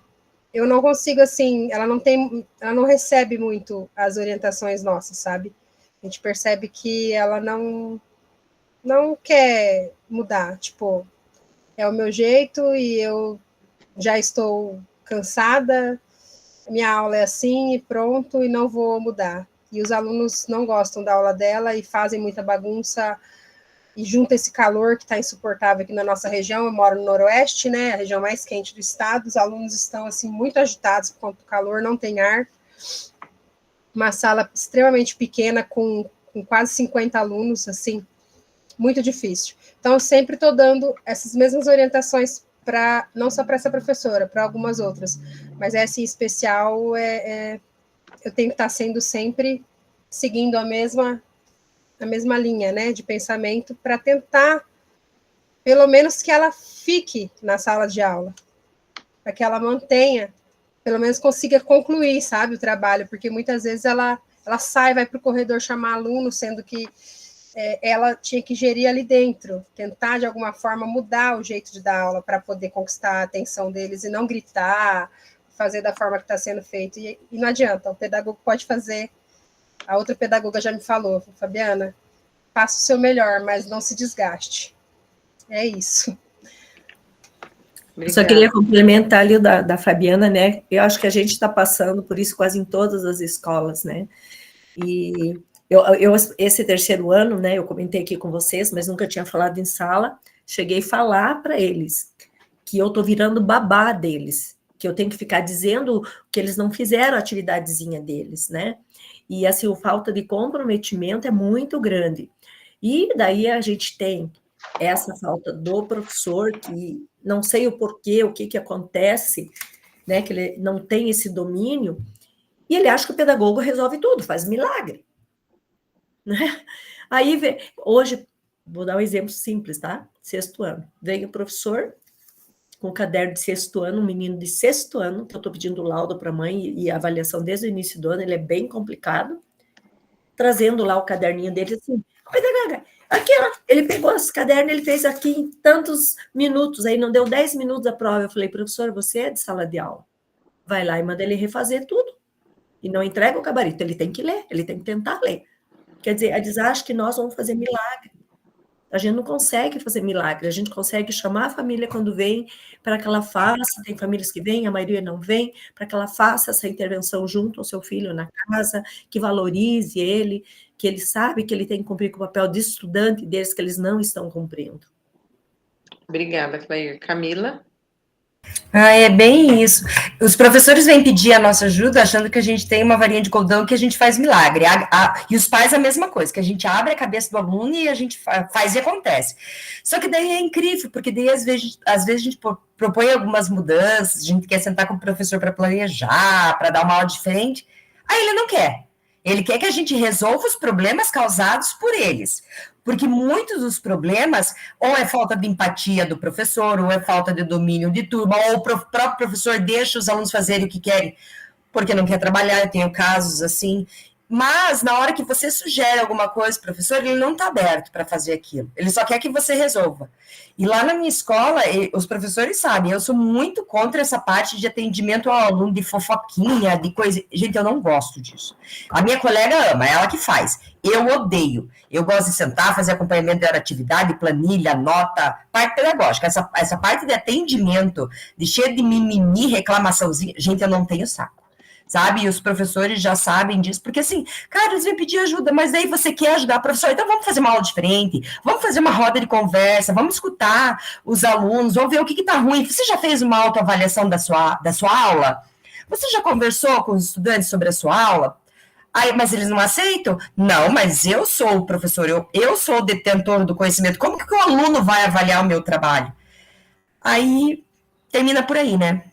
eu não consigo, assim, ela não recebe muito as orientações nossas, sabe? A gente percebe que ela não quer mudar, tipo, é o meu jeito e eu já estou cansada, minha aula é assim e pronto, e não vou mudar. E os alunos não gostam da aula dela e fazem muita bagunça, e junta esse calor que está insuportável aqui na nossa região. Eu moro no Noroeste, né, a região mais quente do estado, os alunos estão, assim, muito agitados por conta do calor, não tem ar. Uma sala extremamente pequena, com quase 50 alunos, assim, muito difícil. Então, eu sempre estou dando essas mesmas orientações, não só para essa professora, para algumas outras, mas essa em especial, eu tenho que estar sendo sempre seguindo a mesma linha, né, de pensamento, para tentar, pelo menos, que ela fique na sala de aula, para que ela mantenha, pelo menos consiga concluir, sabe, o trabalho, porque muitas vezes ela sai, vai para o corredor chamar aluno, sendo que ela tinha que gerir ali dentro, tentar de alguma forma mudar o jeito de dar aula para poder conquistar a atenção deles e não gritar, fazer da forma que está sendo feito. E não adianta, o pedagogo pode fazer. A outra pedagoga já me falou, Fabiana, faça o seu melhor, mas não se desgaste. É isso. Eu só queria complementar ali da Fabiana, né? Eu acho que a gente está passando por isso quase em todas as escolas, né? E esse terceiro ano, né, eu comentei aqui com vocês, mas nunca tinha falado em sala, cheguei a falar para eles que eu estou virando babá deles, que eu tenho que ficar dizendo que eles não fizeram a atividadezinha deles, né? E assim, a falta de comprometimento é muito grande. E daí a gente tem essa falta do professor, que não sei o porquê, o que acontece, né, que ele não tem esse domínio, e ele acha que o pedagogo resolve tudo, faz milagre. Né? Aí, hoje, vou dar um exemplo simples, tá? Sexto ano. Veio o professor, com o caderno de sexto ano, um menino de sexto ano, que eu estou pedindo laudo para a mãe e a avaliação desde o início do ano, ele é bem complicado, trazendo lá o caderninho dele, assim, pedagoga, aqui, ó, ele pegou os cadernos, ele fez aqui em tantos minutos, aí não deu 10 minutos a prova, eu falei, professor, você é de sala de aula, vai lá e manda ele refazer tudo, e não entrega o gabarito, ele tem que ler, ele tem que tentar ler. Quer dizer, eles acham que nós vamos fazer milagre. A gente não consegue fazer milagre, a gente consegue chamar a família quando vem, para que ela faça, tem famílias que vêm, a maioria não vem, para que ela faça essa intervenção junto ao seu filho na casa, que valorize ele, que ele sabe que ele tem que cumprir com o papel de estudante deles, que eles não estão cumprindo. Obrigada, Clair. Camila? É bem isso. Os professores vêm pedir a nossa ajuda achando que a gente tem uma varinha de condão que a gente faz milagre. E os pais a mesma coisa, que a gente abre a cabeça do aluno e a gente faz e acontece. Só que daí é incrível, porque daí às vezes a gente propõe algumas mudanças, a gente quer sentar com o professor para planejar, para dar uma aula diferente, aí ele não quer. Ele quer que a gente resolva os problemas causados por eles. Porque muitos dos problemas, ou é falta de empatia do professor, ou é falta de domínio de turma, ou o próprio professor deixa os alunos fazerem o que querem, porque não quer trabalhar, eu tenho casos assim. Mas, na hora que você sugere alguma coisa, professor, ele não está aberto para fazer aquilo. Ele só quer que você resolva. E lá na minha escola, os professores sabem, eu sou muito contra essa parte de atendimento ao aluno, de fofoquinha, de coisa. Gente, eu não gosto disso. A minha colega ama, é ela que faz. Eu odeio. Eu gosto de sentar, fazer acompanhamento da atividade, planilha, nota, parte pedagógica. Essa parte de atendimento, de cheio de mimimi, reclamaçãozinha, gente, eu não tenho saco. Sabe? E os professores já sabem disso, porque assim, cara, eles vêm pedir ajuda, mas aí você quer ajudar o professor, então vamos fazer uma aula diferente, vamos fazer uma roda de conversa, vamos escutar os alunos, vamos ver o que está ruim. Você já fez uma autoavaliação da sua aula? Você já conversou com os estudantes sobre a sua aula? Aí, mas eles não aceitam? Não, mas eu sou o professor, eu sou o detentor do conhecimento, como que o aluno vai avaliar o meu trabalho? Aí, termina por aí, né?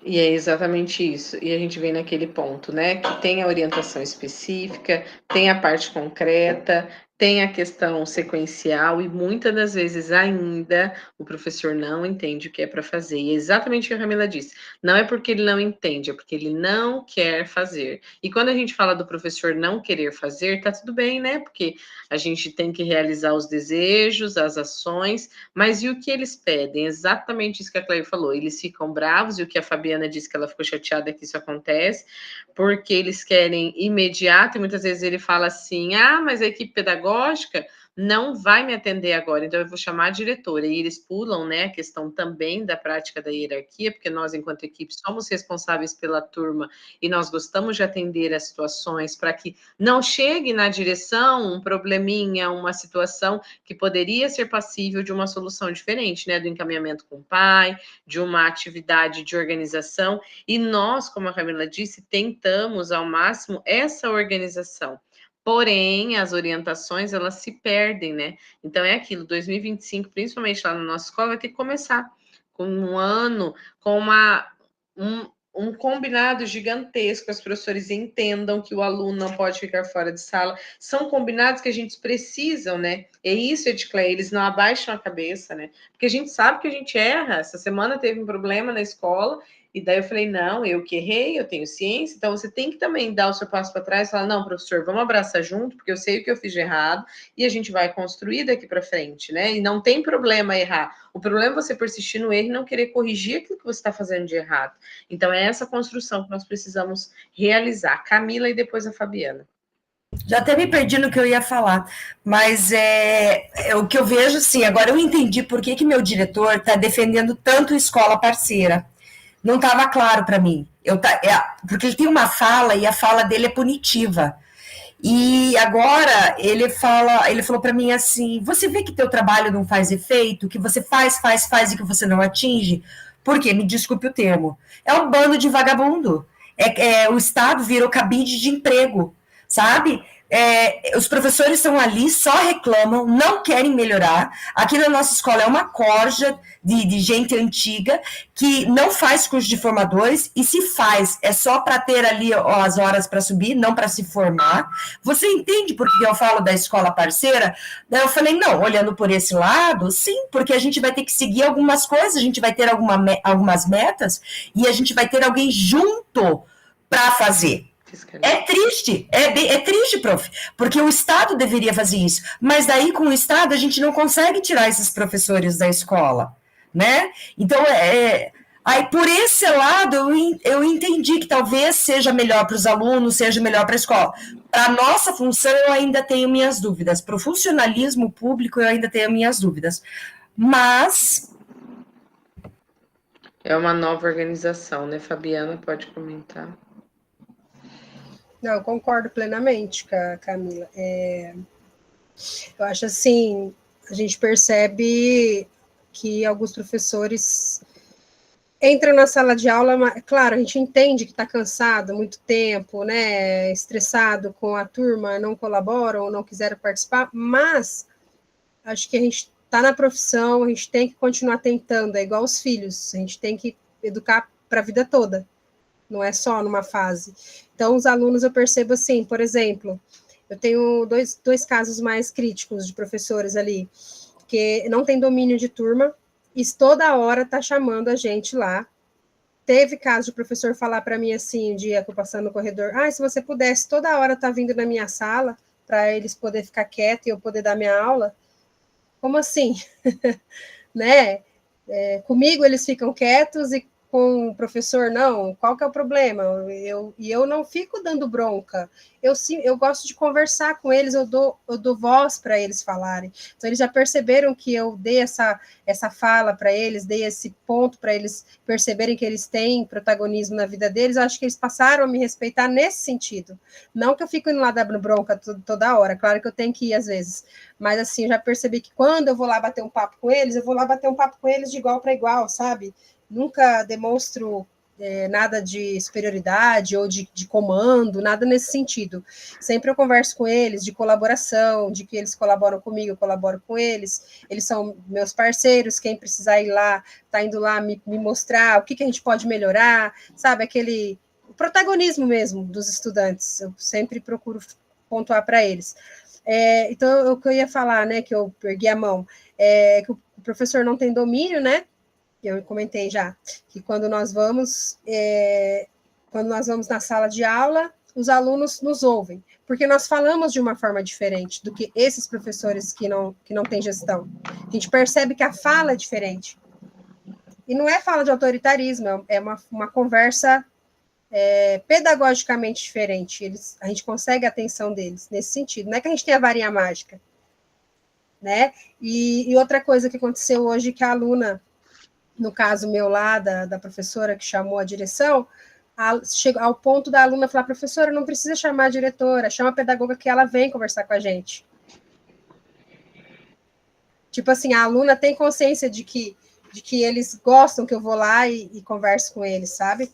E é exatamente isso. E a gente vem naquele ponto, né? Que tem a orientação específica, tem a parte concreta, tem a questão sequencial, e muitas das vezes ainda o professor não entende o que é para fazer. E é exatamente o que a Camila disse. Não é porque ele não entende, é porque ele não quer fazer. E quando a gente fala do professor não querer fazer, tá tudo bem, né? Porque a gente tem que realizar os desejos, as ações, mas e o que eles pedem? Exatamente isso que a Claire falou. Eles ficam bravos, e o que a Fabiana disse que ela ficou chateada que isso acontece, porque eles querem imediato, e muitas vezes ele fala assim, mas a equipe pedagógica não vai me atender agora, então eu vou chamar a diretora, e eles pulam, né, a questão também da prática da hierarquia, porque nós, enquanto equipe, somos responsáveis pela turma, e nós gostamos de atender as situações para que não chegue na direção um probleminha, uma situação que poderia ser passível de uma solução diferente, né, do encaminhamento com o pai, de uma atividade de organização, e nós, como a Camila disse, tentamos ao máximo essa organização. Porém, as orientações, elas se perdem, né? Então, é aquilo, 2025, principalmente lá na nossa escola, vai ter que começar com um ano, com um combinado gigantesco, os professores entendam que o aluno não pode ficar fora de sala. São combinados que a gente precisa, né? É isso, Edclé, eles não abaixam a cabeça, né? Porque a gente sabe que a gente erra. Essa semana teve um problema na escola, e daí eu falei, não, eu que errei, eu tenho ciência, então você tem que também dar o seu passo para trás e falar, não, professor, vamos abraçar junto, porque eu sei o que eu fiz de errado, e a gente vai construir daqui para frente, né? E não tem problema errar. O problema é você persistir no erro e não querer corrigir aquilo que você está fazendo de errado. Então, é essa construção que nós precisamos realizar. Camila e depois a Fabiana. Já até me perdi no que eu ia falar, mas é o que eu vejo, assim, agora eu entendi por que meu diretor está defendendo tanto escola parceira. Não estava claro para mim. Porque ele tem uma fala e a fala dele é punitiva. E agora ele falou para mim assim, você vê que teu trabalho não faz efeito, que você faz e que você não atinge? Por quê? Me desculpe o termo. É um bando de vagabundo. O Estado virou cabide de emprego, sabe? Os professores estão ali, só reclamam, não querem melhorar. Aqui na nossa escola é uma corja de gente antiga que não faz curso de formadores, e se faz, é só para ter ali as horas para subir, não para se formar. Você entende por que eu falo da escola parceira? Daí eu falei, não, olhando por esse lado, sim, porque a gente vai ter que seguir algumas coisas, a gente vai ter algumas metas, e a gente vai ter alguém junto para fazer. É triste, é triste, prof, porque o Estado deveria fazer isso, mas daí com o Estado a gente não consegue tirar esses professores da escola, né? Então, aí por esse lado eu entendi que talvez seja melhor para os alunos, seja melhor para a escola. Para a nossa função eu ainda tenho minhas dúvidas, para o funcionalismo público eu ainda tenho minhas dúvidas, mas... É uma nova organização, né, Fabiana? Pode comentar. Não, eu concordo plenamente com a Camila. Eu acho assim, a gente percebe que alguns professores entram na sala de aula, claro, a gente entende que está cansado, muito tempo, né, estressado com a turma, não colaboram, ou não quiseram participar, mas acho que a gente está na profissão, a gente tem que continuar tentando, é igual os filhos, a gente tem que educar para a vida toda, não é só numa fase. Então, os alunos, eu percebo assim, por exemplo, eu tenho dois casos mais críticos de professores ali, que não tem domínio de turma, e toda hora está chamando a gente lá. Teve caso de professor falar para mim assim, um dia que eu passando no corredor, se você pudesse, toda hora tá vindo na minha sala, para eles poderem ficar quietos e eu poder dar minha aula. Como assim? Né? Comigo eles ficam quietos e com o professor não, qual que é o problema? Eu não fico dando bronca, eu gosto de conversar com eles, eu dou voz para eles falarem. Então, eles já perceberam que eu dei essa fala para eles, dei esse ponto para eles perceberem que eles têm protagonismo na vida deles. Eu acho que eles passaram a me respeitar nesse sentido. Não que eu fico indo lá dando bronca toda hora, claro que eu tenho que ir às vezes, mas assim, eu já percebi que quando eu vou lá bater um papo com eles, eu vou lá bater um papo com eles de igual para igual, sabe? Nunca demonstro nada de superioridade ou de comando, nada nesse sentido. Sempre eu converso com eles de colaboração, de que eles colaboram comigo, eu colaboro com eles são meus parceiros, quem precisar ir lá, tá indo lá me mostrar o que a gente pode melhorar, sabe, o protagonismo mesmo dos estudantes, eu sempre procuro pontuar para eles. Então, o que eu ia falar, né, que eu ergui a mão, que o professor não tem domínio, né, eu comentei já, que quando nós vamos na sala de aula, os alunos nos ouvem, porque nós falamos de uma forma diferente do que esses professores que não têm gestão. A gente percebe que a fala é diferente. E não é fala de autoritarismo, é uma conversa pedagogicamente diferente. A gente consegue a atenção deles nesse sentido. Não é que a gente tenha a varinha mágica, né? E outra coisa que aconteceu hoje, que a aluna, no caso meu lá, da professora que chamou a direção, chegou ao ponto da aluna falar, professora, não precisa chamar a diretora, chama a pedagoga que ela vem conversar com a gente. Tipo assim, a aluna tem consciência de que eles gostam que eu vou lá e converso com eles, sabe?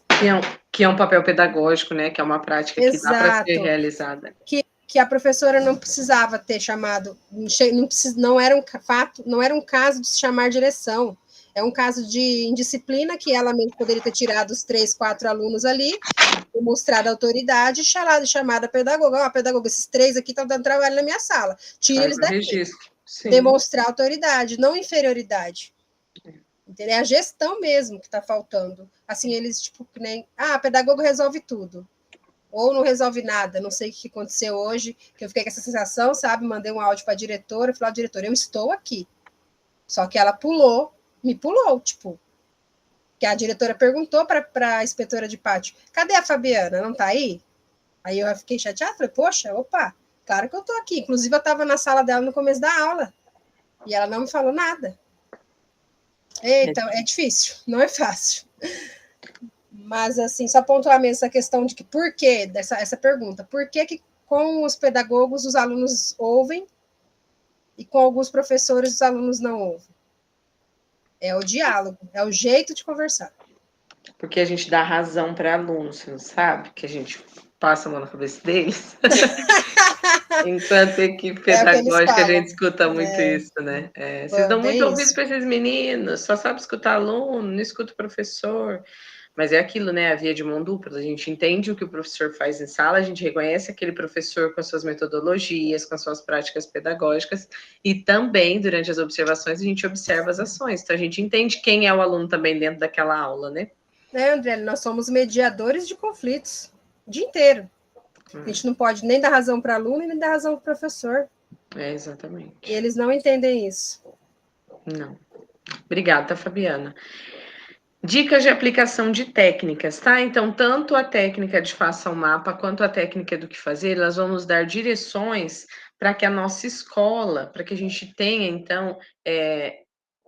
Que é um papel pedagógico, né? Que é uma prática que dá para ser realizada. Que a professora não precisava ter chamado, não era um caso de se chamar direção. É um caso de indisciplina que ela mesmo poderia ter tirado os 3, 4 alunos ali, mostrado a autoridade, chamado a pedagoga. A pedagoga, esses 3 aqui estão dando trabalho na minha sala. Tira eles daqui. Demonstrar autoridade, não inferioridade. Entendeu? É a gestão mesmo que está faltando. Assim, eles, tipo, que nem... a pedagoga resolve tudo. Ou não resolve nada. Não sei o que aconteceu hoje, que eu fiquei com essa sensação, sabe? Mandei um áudio para a diretora, falei, diretora, eu estou aqui. Só que ela me pulou, tipo, que a diretora perguntou para a inspetora de pátio, cadê a Fabiana? Não tá aí? Aí eu fiquei chateada, falei, poxa, opa, claro que eu tô aqui. Inclusive, eu estava na sala dela no começo da aula, e ela não me falou nada. Eita, é difícil, não é fácil. Mas, assim, só pontuar mesmo essa questão de que por que, essa pergunta, por que com os pedagogos os alunos ouvem e com alguns professores os alunos não ouvem? É o diálogo, é o jeito de conversar. Porque a gente dá razão para alunos, você não sabe? Que a gente passa a mão na cabeça deles. Enquanto equipe É o que eles pedagógica, a falam. gente escuta muito isso, né? Vocês dão muito Bem ouvido isso. para esses meninos, só sabe escutar aluno, não escuta o professor. Mas é aquilo, né? A via de mão dupla. A gente entende o que o professor faz em sala, a gente reconhece aquele professor com as suas metodologias, com as suas práticas pedagógicas, e também, durante as observações, a gente observa as ações. Então, a gente entende quem é o aluno também dentro daquela aula, né? André, nós somos mediadores de conflitos o dia inteiro. A gente não pode nem dar razão para aluno e nem dar razão para o professor. Exatamente. E eles não entendem isso. Não. Obrigada, Fabiana. Dicas de aplicação de técnicas, tá? Então, tanto a técnica de faça um mapa quanto a técnica do que fazer, elas vão nos dar direções para que a nossa escola, para que a gente tenha, então,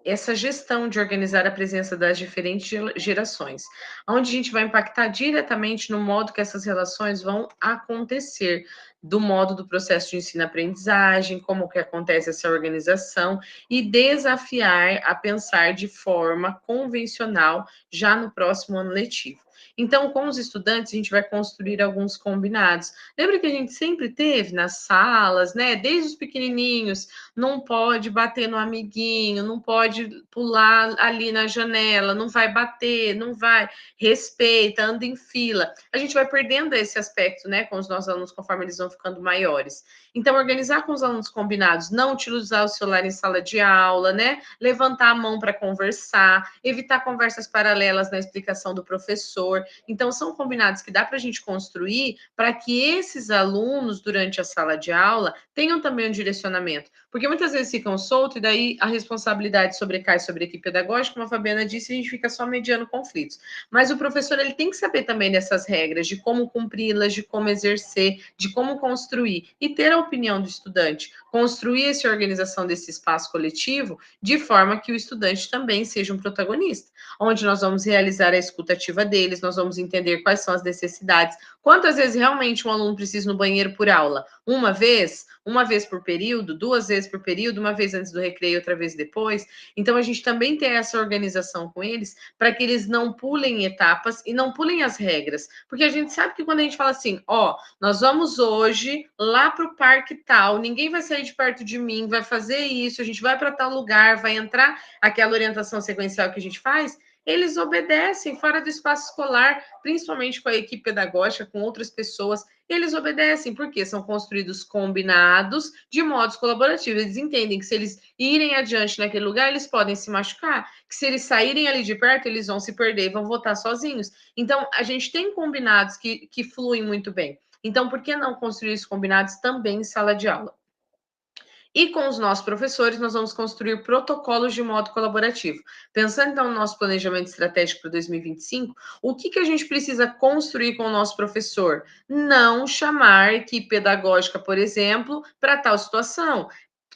essa gestão de organizar a presença das diferentes gerações, onde a gente vai impactar diretamente no modo que essas relações vão acontecer, do modo do processo de ensino-aprendizagem, como que acontece essa organização, e desafiar a pensar de forma convencional já no próximo ano letivo. Então, com os estudantes, a gente vai construir alguns combinados. Lembra que a gente sempre teve nas salas, né? Desde os pequenininhos, não pode bater no amiguinho, não pode pular ali na janela, não vai bater, não vai, respeita, anda em fila. A gente vai perdendo esse aspecto, né, com os nossos alunos conforme eles vão ficando maiores. Então, organizar com os alunos combinados, não utilizar o celular em sala de aula, né, levantar a mão para conversar, evitar conversas paralelas na explicação do professor. Então, são combinados que dá para a gente construir para que esses alunos, durante a sala de aula, tenham também um direcionamento. Porque muitas vezes ficam soltos e daí a responsabilidade sobrecai sobre a equipe pedagógica, como a Fabiana disse, a gente fica só mediando conflitos. Mas o professor, ele tem que saber também dessas regras, de como cumpri-las, de como exercer, de como construir e ter a opinião do estudante, construir essa organização desse espaço coletivo de forma que o estudante também seja um protagonista, onde nós vamos realizar a escuta ativa deles, nós vamos entender quais são as necessidades, quantas vezes realmente um aluno precisa ir no banheiro por aula, uma vez por período, 2 vezes por período, uma vez antes do recreio, outra vez depois. Então, a gente também tem essa organização com eles para que eles não pulem etapas e não pulem as regras. Porque a gente sabe que quando a gente fala assim, nós vamos hoje lá para o parque tal, ninguém vai sair de perto de mim, vai fazer isso, a gente vai para tal lugar, vai entrar aquela orientação sequencial que a gente faz, eles obedecem fora do espaço escolar, principalmente com a equipe pedagógica, com outras pessoas, eles obedecem, porque são construídos combinados de modos colaborativos. Eles entendem que se eles irem adiante naquele lugar, eles podem se machucar, que se eles saírem ali de perto, eles vão se perder e vão voltar sozinhos. Então, a gente tem combinados que fluem muito bem. Então, por que não construir esses combinados também em sala de aula? E com os nossos professores, nós vamos construir protocolos de modo colaborativo. Pensando, então, no nosso planejamento estratégico para 2025, o que a gente precisa construir com o nosso professor? Não chamar equipe pedagógica, por exemplo, para tal situação.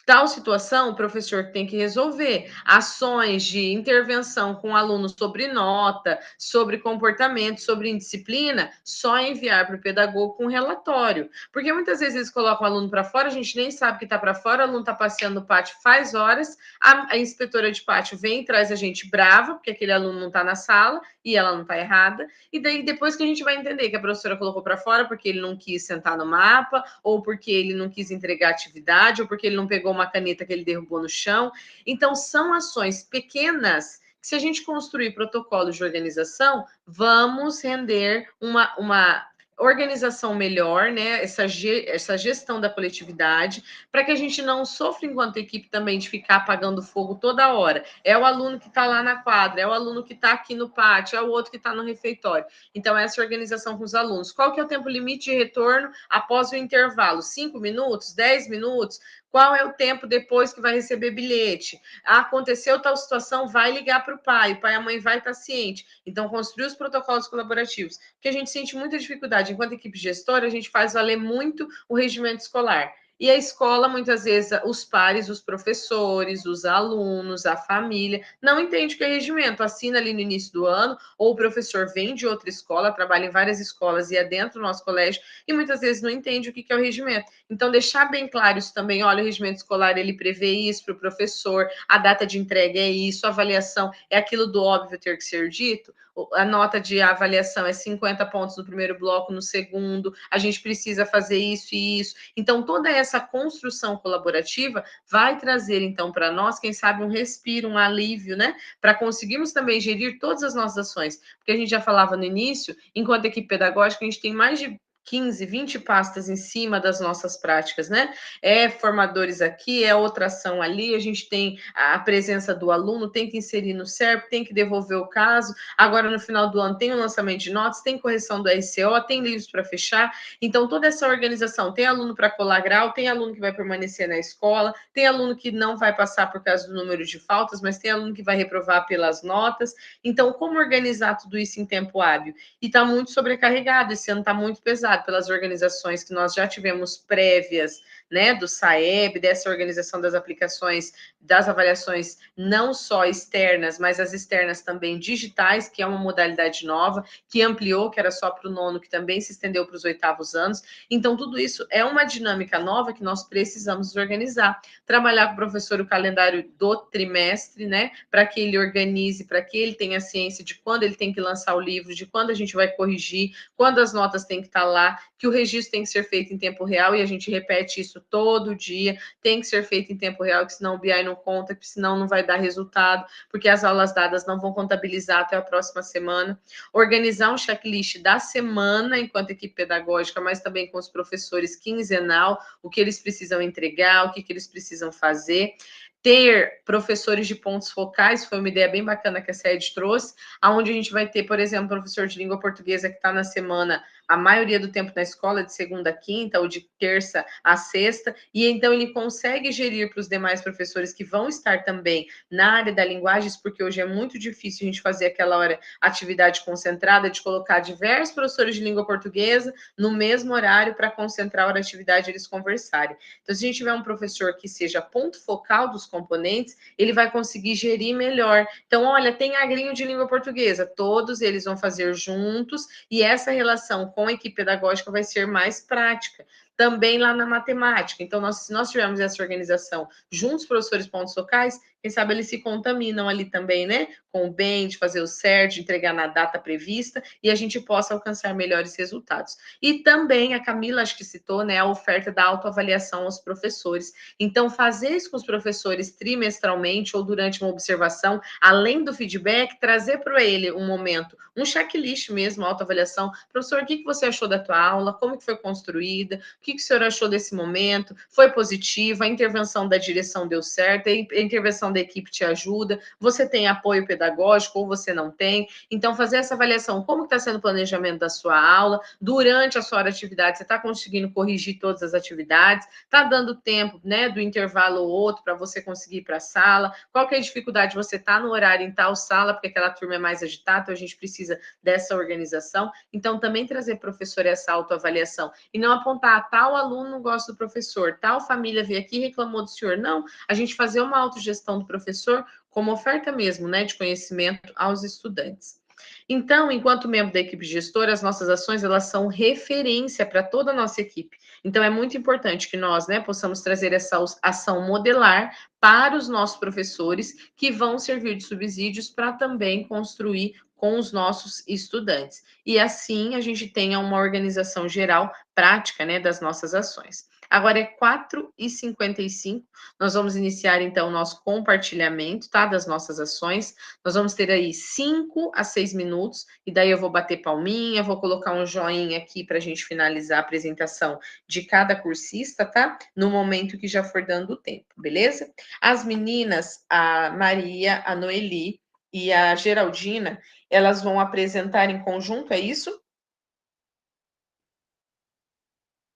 Tal situação, o professor tem que resolver. Ações de intervenção com alunos sobre nota, sobre comportamento, sobre indisciplina, só enviar para o pedagogo com relatório. Porque muitas vezes eles colocam o aluno para fora, a gente nem sabe que está para fora, o aluno está passeando no pátio faz horas, a inspetora de pátio vem e traz a gente brava, porque aquele aluno não está na sala e ela não está errada. E daí, depois que a gente vai entender que a professora colocou para fora porque ele não quis sentar no mapa, ou porque ele não quis entregar atividade, ou porque ele não pegou uma caneta que ele derrubou no chão. Então, são ações pequenas que, se a gente construir protocolos de organização, vamos render uma organização melhor, né? Essa gestão da coletividade, para que a gente não sofra enquanto equipe também de ficar apagando fogo toda hora. É o aluno que está lá na quadra, é o aluno que está aqui no pátio, é o outro que está no refeitório. Então, essa organização com os alunos. Qual que é o tempo limite de retorno após o intervalo? 5 minutos? 10 minutos? Qual é o tempo depois que vai receber bilhete? Aconteceu tal situação, vai ligar para o pai e a mãe vai estar ciente. Então, construir os protocolos colaborativos. Porque a gente sente muita dificuldade. Enquanto equipe gestora, a gente faz valer muito o regimento escolar. E a escola, muitas vezes, os pares, os professores, os alunos, a família, não entende o que é regimento, assina ali no início do ano, ou o professor vem de outra escola, trabalha em várias escolas e é dentro do nosso colégio, e muitas vezes não entende o que é o regimento. Então, deixar bem claro isso também, olha, o regimento escolar, ele prevê isso para o professor, a data de entrega é isso, a avaliação é aquilo do óbvio ter que ser dito, a nota de avaliação é 50 pontos no primeiro bloco, no segundo, a gente precisa fazer isso e isso. Então, toda essa construção colaborativa vai trazer, então, para nós, quem sabe, um respiro, um alívio, né? Para conseguirmos também gerir todas as nossas ações. Porque a gente já falava no início, enquanto equipe pedagógica, a gente tem mais de 15, 20 pastas em cima das nossas práticas, né? É formadores aqui, é outra ação ali, a gente tem a presença do aluno, tem que inserir no CERP, tem que devolver o caso, agora no final do ano tem o lançamento de notas, tem correção do RCO, tem livros para fechar, então toda essa organização, tem aluno para colar grau, tem aluno que vai permanecer na escola, tem aluno que não vai passar por causa do número de faltas, mas tem aluno que vai reprovar pelas notas, então como organizar tudo isso em tempo hábil? E está muito sobrecarregado, esse ano está muito pesado, pelas organizações que nós já tivemos prévias, né, do SAEB, dessa organização das aplicações, das avaliações não só externas, mas as externas também digitais, que é uma modalidade nova, que ampliou, que era só para o nono, que também se estendeu para os 8º anos. Então, tudo isso é uma dinâmica nova que nós precisamos organizar. Trabalhar com o professor o calendário do trimestre, né, para que ele organize, para que ele tenha ciência de quando ele tem que lançar o livro, de quando a gente vai corrigir, quando as notas têm que estar lá, que o registro tem que ser feito em tempo real, e a gente repete isso todo dia, tem que ser feito em tempo real, que senão o BI não conta, que senão não vai dar resultado, porque as aulas dadas não vão contabilizar até a próxima semana. Organizar um checklist da semana, enquanto equipe pedagógica, mas também com os professores quinzenal, o que eles precisam entregar, o que eles precisam fazer. Ter professores de pontos focais, foi uma ideia bem bacana que a SED trouxe, onde a gente vai ter, por exemplo, professor de língua portuguesa que está na semana, a maioria do tempo na escola, de segunda a quinta, ou de terça a sexta, e então ele consegue gerir para os demais professores que vão estar também na área da linguagens, porque hoje é muito difícil a gente fazer aquela hora atividade concentrada, de colocar diversos professores de língua portuguesa no mesmo horário para concentrar a hora de atividade e eles conversarem. Então, se a gente tiver um professor que seja ponto focal dos componentes, ele vai conseguir gerir melhor. Então, olha, tem agrinho de língua portuguesa, todos eles vão fazer juntos, e essa relação com a equipe pedagógica vai ser mais prática. Também lá na matemática. Então, se nós tivermos essa organização juntos, professores pontos focais, quem sabe eles se contaminam ali também, né? Com o bem, de fazer o certo, de entregar na data prevista, e a gente possa alcançar melhores resultados. E também, a Camila, acho que citou, né, a oferta da autoavaliação aos professores. Então, fazer isso com os professores trimestralmente ou durante uma observação, além do feedback, trazer para ele um momento, um checklist mesmo, autoavaliação. Professor, o que você achou da tua aula? Como que foi construída? O que o senhor achou desse momento? Foi positiva? A intervenção da direção deu certo? A intervenção da equipe te ajuda? Você tem apoio pedagógico ou você não tem? Então, fazer essa avaliação, como está sendo o planejamento da sua aula? Durante a sua hora de atividade, você está conseguindo corrigir todas as atividades? Está dando tempo, né, do intervalo ou outro para você conseguir ir para a sala? Qual que é a dificuldade? Você está no horário em tal sala, porque aquela turma é mais agitada, então a gente precisa dessa organização. Então, também trazer professor essa autoavaliação e não apontar, tal aluno não gosta do professor, tal família veio aqui e reclamou do senhor. Não, a gente fazer uma autogestão do professor como oferta mesmo, né, de conhecimento aos estudantes. Então, enquanto membro da equipe gestora, as nossas ações, elas são referência para toda a nossa equipe. Então, é muito importante que nós, né, possamos trazer essa ação modelar para os nossos professores, que vão servir de subsídios para também construir com os nossos estudantes. E assim, a gente tenha uma organização geral prática, né, das nossas ações. Agora é 4h55, nós vamos iniciar, então, o nosso compartilhamento, tá, das nossas ações. Nós vamos ter aí 5 a 6 minutos, e daí eu vou bater palminha, vou colocar um joinha aqui para a gente finalizar a apresentação de cada cursista, tá? No momento que já for dando o tempo, beleza? As meninas, a Maria, a Noeli e a Geraldina, elas vão apresentar em conjunto, é isso?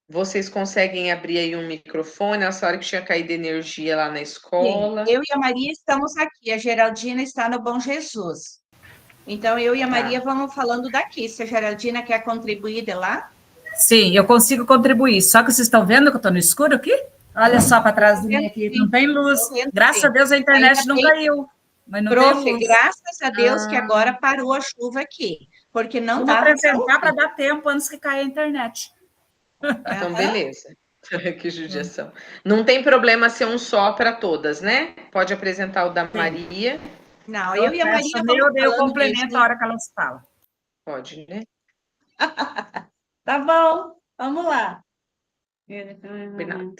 Vocês conseguem abrir aí um microfone? Nessa hora que tinha caído energia lá na escola. Sim, eu e a Maria estamos aqui, a Geraldina está no Bom Jesus. Então, eu e a Maria vamos falando daqui. Se a Geraldina quer contribuir de lá? Sim, eu consigo contribuir. Só que vocês estão vendo que eu estou no escuro aqui? Olha só para trás de mim aqui, não tem luz. Graças a Deus a internet Ainda não bem, caiu, mas não tem prof, luz. graças a Deus que Ah. agora parou a chuva aqui, porque não Vamos dava para apresentar para ouvir. dar tempo antes que caia a internet. Então, Aham. beleza. Que judiação. Não tem problema ser um só para todas, né? Pode apresentar o da Maria. Não, Eu eu e a peço Maria o meu, vamos daí eu falando complemento mesmo. a hora que elas falam. Pode, né? Tá bom, vamos lá. Combinado.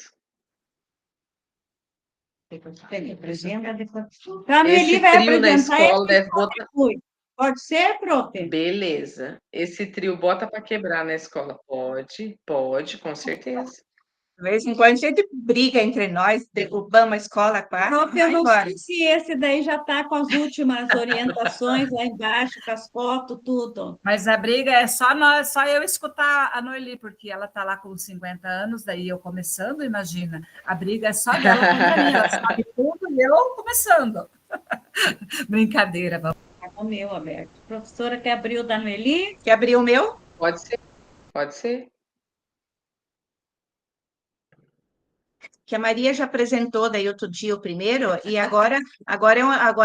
Apresenta depois. Então, a Esse Noeli vai trio na apresentar escola esse deve botar. contribui. Pode ser, prof? Beleza. Esse trio bota para quebrar na escola. Pode, com certeza. De vez em quando a gente briga entre nós, derrubamos a escola quase, Prof, eu vai não embora. sei se esse daí já está com as últimas orientações lá embaixo, com as fotos, tudo. Mas a briga é só eu escutar a Noeli, porque ela está lá com 50 anos, daí eu começando, imagina. A briga é só dela contra mim, ela sabe tudo e eu começando. Brincadeira, vamos. Está com o meu aberto. Professora, quer abrir o da Noeli? Quer abrir o meu? Pode ser. Pode ser. Que a Maria já apresentou daí outro dia o primeiro, e agora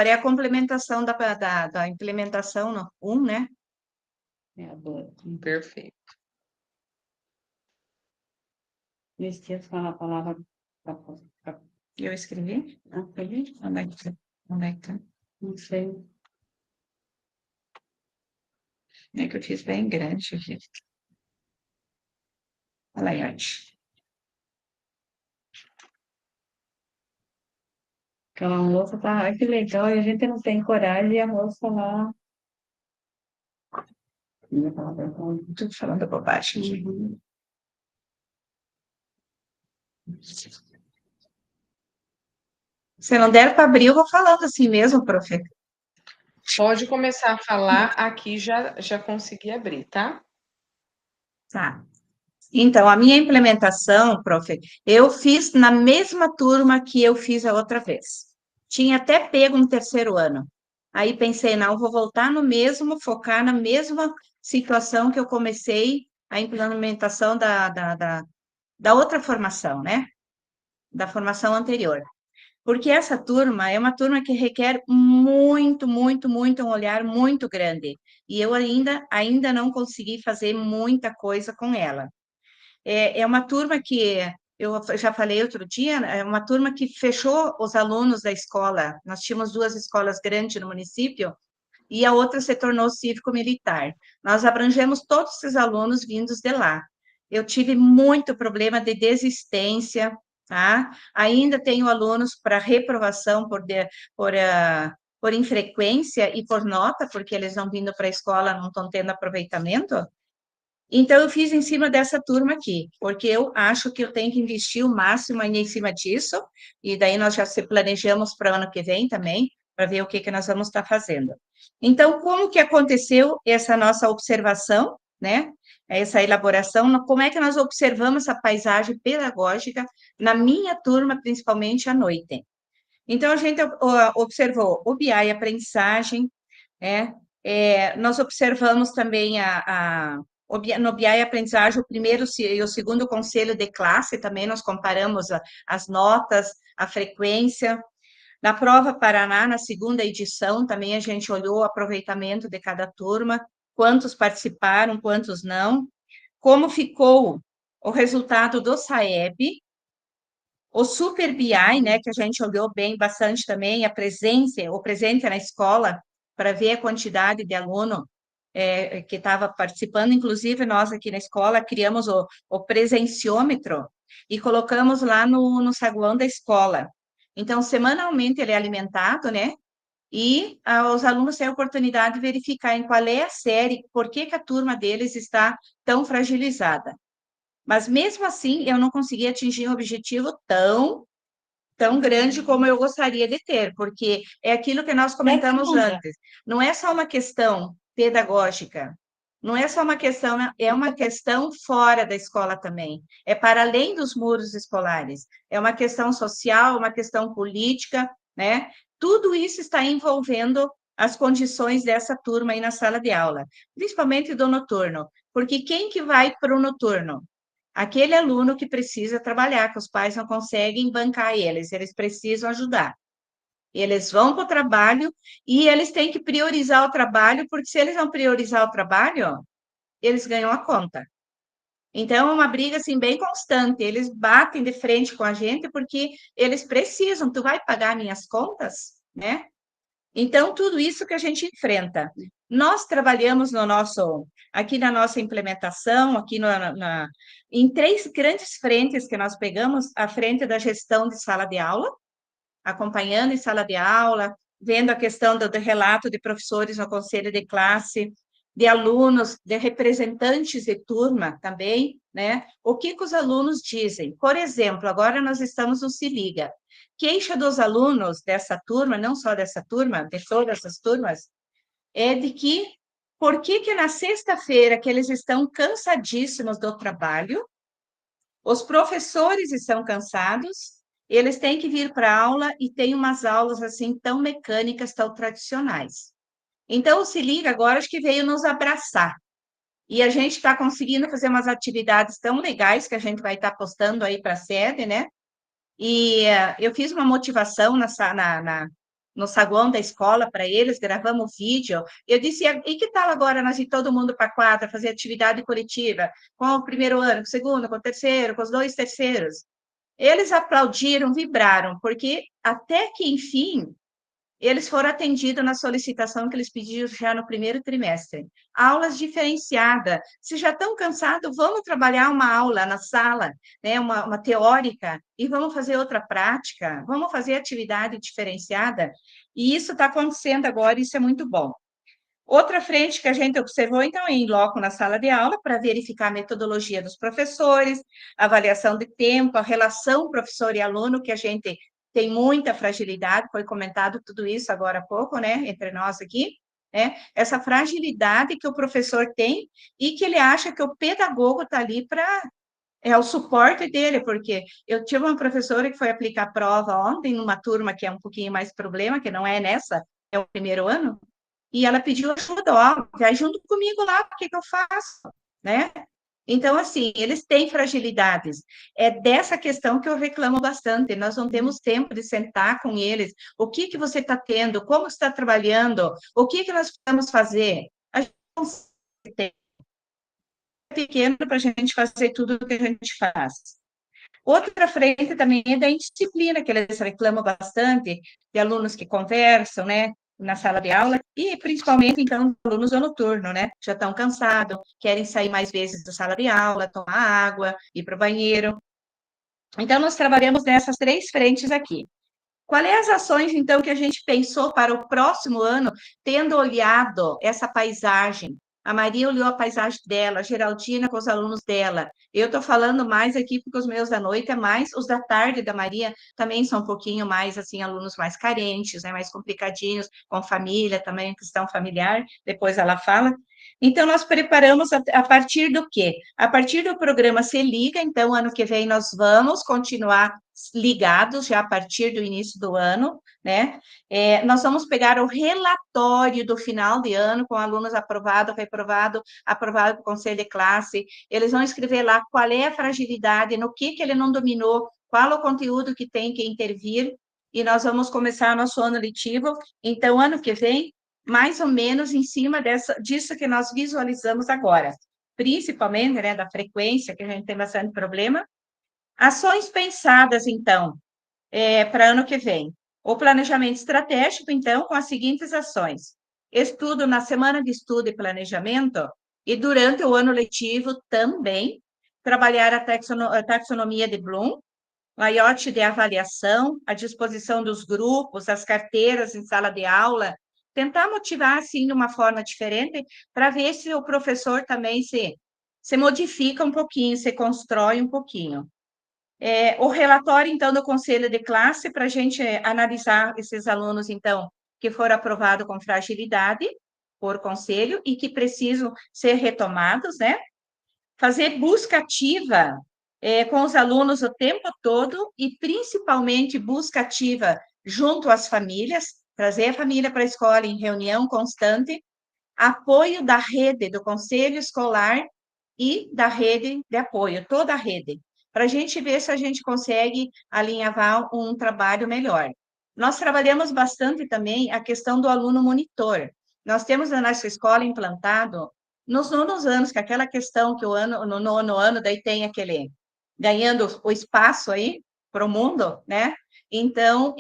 é a complementação da implementação no 1, né? É, agora. Perfeito. Não esqueça de falar a palavra. Eu escrevi? Ah, foi isso? Onde é que tá? Não sei. É que eu fiz bem grande aqui. Olha aí, arte. Aquela moça tá, ai, que legal, e a gente não tem coragem, e a moça lá. Tudo falando bobagem aqui. Uhum. Se não der para abrir, eu vou falando assim mesmo, prof. Pode começar a falar, aqui já consegui abrir, tá? Tá. Então, a minha implementação, prof, eu fiz na mesma turma que eu fiz a outra vez. Tinha até pego no terceiro ano. Aí pensei, não, vou voltar no mesmo, focar na mesma situação que eu comecei a implementação da outra formação, né? Da formação anterior. Porque essa turma é uma turma que requer muito, muito, muito um olhar muito grande. E eu ainda não consegui fazer muita coisa com ela. É uma turma que, eu já falei outro dia, é uma turma que fechou os alunos da escola. Nós tínhamos 2 escolas grandes no município, e a outra se tornou cívico-militar. Nós abrangemos todos esses alunos vindos de lá. Eu tive muito problema de desistência, tá? Ainda tenho alunos para reprovação por infrequência e por nota, porque eles não vindo para a escola, não estão tendo aproveitamento. Então, eu fiz em cima dessa turma aqui, porque eu acho que eu tenho que investir o máximo em cima disso, e daí nós já se planejamos para o ano que vem também, para ver o que nós vamos estar fazendo. Então, como que aconteceu essa nossa observação, né? Essa elaboração, como é que nós observamos essa paisagem pedagógica na minha turma, principalmente à noite. Então, a gente observou o BI aprendizagem, né? Nós observamos também no BI aprendizagem, o primeiro e o segundo conselho de classe, também nós comparamos as notas, a frequência. Na prova Paraná, na segunda edição, também a gente olhou o aproveitamento de cada turma, quantos participaram, quantos não, como ficou o resultado do SAEB, o Super BI, né, que a gente olhou bem bastante também, o presente na escola, para ver a quantidade de aluno que estava participando, inclusive nós aqui na escola criamos o presenciômetro e colocamos lá no saguão da escola. Então, semanalmente ele é alimentado, né? E os alunos têm a oportunidade de verificar em qual é a série, por que a turma deles está tão fragilizada. Mas, mesmo assim, eu não consegui atingir um objetivo tão grande como eu gostaria de ter, porque é aquilo que nós comentamos antes. Não é só uma questão pedagógica, não é só uma questão, é uma questão fora da escola também. É para além dos muros escolares. É uma questão social, uma questão política, né? Tudo isso está envolvendo as condições dessa turma aí na sala de aula, principalmente do noturno. Porque quem que vai para o noturno? Aquele aluno que precisa trabalhar, que os pais não conseguem bancar eles precisam ajudar. Eles vão para o trabalho e eles têm que priorizar o trabalho, porque se eles não priorizar o trabalho, eles ganham a conta. Então, é uma briga, assim, bem constante. Eles batem de frente com a gente porque eles precisam. Tu vai pagar minhas contas, né? Então, tudo isso que a gente enfrenta. Nós trabalhamos aqui na nossa implementação, aqui em 3 grandes frentes que nós pegamos, a frente da gestão de sala de aula, acompanhando em sala de aula, vendo a questão do relato de professores no conselho de classe, de alunos, de representantes de turma também, né? O que os alunos dizem? Por exemplo, agora nós estamos no Se Liga. Queixa dos alunos dessa turma, não só dessa turma, de todas as turmas, é de que por que na sexta-feira que eles estão cansadíssimos do trabalho, os professores estão cansados, eles têm que vir para a aula e tem umas aulas assim tão mecânicas, tão tradicionais. Então, o Se Liga agora acho que veio nos abraçar. E a gente está conseguindo fazer umas atividades tão legais que a gente vai estar postando aí para a sede, né? E eu fiz uma motivação no saguão da escola para eles, gravamos vídeo. Eu disse, e que tal agora nós ir todo mundo para a quadra, fazer atividade coletiva, com o primeiro ano, com o segundo, com o terceiro, com os 2 terceiros? Eles aplaudiram, vibraram, porque até que, enfim, eles foram atendidos na solicitação que eles pediram já no primeiro trimestre. Aulas diferenciadas. Se já estão cansados, vamos trabalhar uma aula na sala, né, uma teórica, e vamos fazer outra prática, vamos fazer atividade diferenciada. E isso está acontecendo agora, isso é muito bom. Outra frente que a gente observou, então, é em loco na sala de aula, para verificar a metodologia dos professores, avaliação de tempo, a relação professor e aluno, que a gente tem muita fragilidade, foi comentado tudo isso agora há pouco, né, entre nós aqui, né, essa fragilidade que o professor tem e que ele acha que o pedagogo está ali para... É o suporte dele, porque eu tive uma professora que foi aplicar prova ontem, numa turma que é um pouquinho mais problema, que não é nessa, é o primeiro ano, e ela pediu ajuda, ó, vai junto comigo lá, o que eu faço, né? Então, assim, eles têm fragilidades. É dessa questão que eu reclamo bastante. Nós não temos tempo de sentar com eles. O que você está tendo? Como está trabalhando? O que nós precisamos fazer? A gente não tem pequeno para a gente fazer tudo o que a gente faz. Outra frente também é da indisciplina, que eles reclamam bastante, de alunos que conversam, né, na sala de aula, e principalmente, então, alunos do noturno, né, já estão cansados, querem sair mais vezes da sala de aula, tomar água, ir para o banheiro. Então, nós trabalhamos nessas 3 frentes aqui. Quais as ações, então, que a gente pensou para o próximo ano, tendo olhado essa paisagem? A Maria olhou a paisagem dela, a Geraldina com os alunos dela. Eu estou falando mais aqui porque os meus da noite é mais, os da tarde da Maria também são um pouquinho mais, assim, alunos mais carentes, né, mais complicadinhos, com família também, questão familiar, depois ela fala. Então, nós preparamos a partir do quê? A partir do programa Se Liga, então, ano que vem nós vamos continuar ligados já a partir do início do ano, né? Nós vamos pegar o relatório do final de ano com alunos aprovado, reprovado, aprovado pelo conselho de classe. Eles vão escrever lá qual é a fragilidade, no que ele não dominou, qual o conteúdo que tem que intervir, e nós vamos começar nosso ano letivo. Então, ano que vem, mais ou menos em cima disso que nós visualizamos agora, principalmente, né, da frequência, que a gente tem bastante problema. Ações pensadas, então, para ano que vem. O planejamento estratégico, então, com as seguintes ações. Estudo na semana de estudo e planejamento, e durante o ano letivo também, trabalhar a taxonomia de Bloom, layout de avaliação, a disposição dos grupos, as carteiras em sala de aula, tentar motivar, assim, de uma forma diferente, para ver se o professor também se modifica um pouquinho, se constrói um pouquinho. O relatório, então, do conselho de classe, para a gente analisar esses alunos, então, que foram aprovados com fragilidade por conselho e que precisam ser retomados, né? Fazer busca ativa com os alunos o tempo todo e, principalmente, busca ativa junto às famílias, trazer a família para a escola em reunião constante, apoio da rede do conselho escolar e da rede de apoio, toda a rede, para a gente ver se a gente consegue alinhavar um trabalho melhor. Nós trabalhamos bastante também a questão do aluno monitor. Nós temos na nossa escola implantado, nos nonos anos, que é aquela questão que no nono ano, daí tem aquele, ganhando o espaço aí para o mundo, né? Então,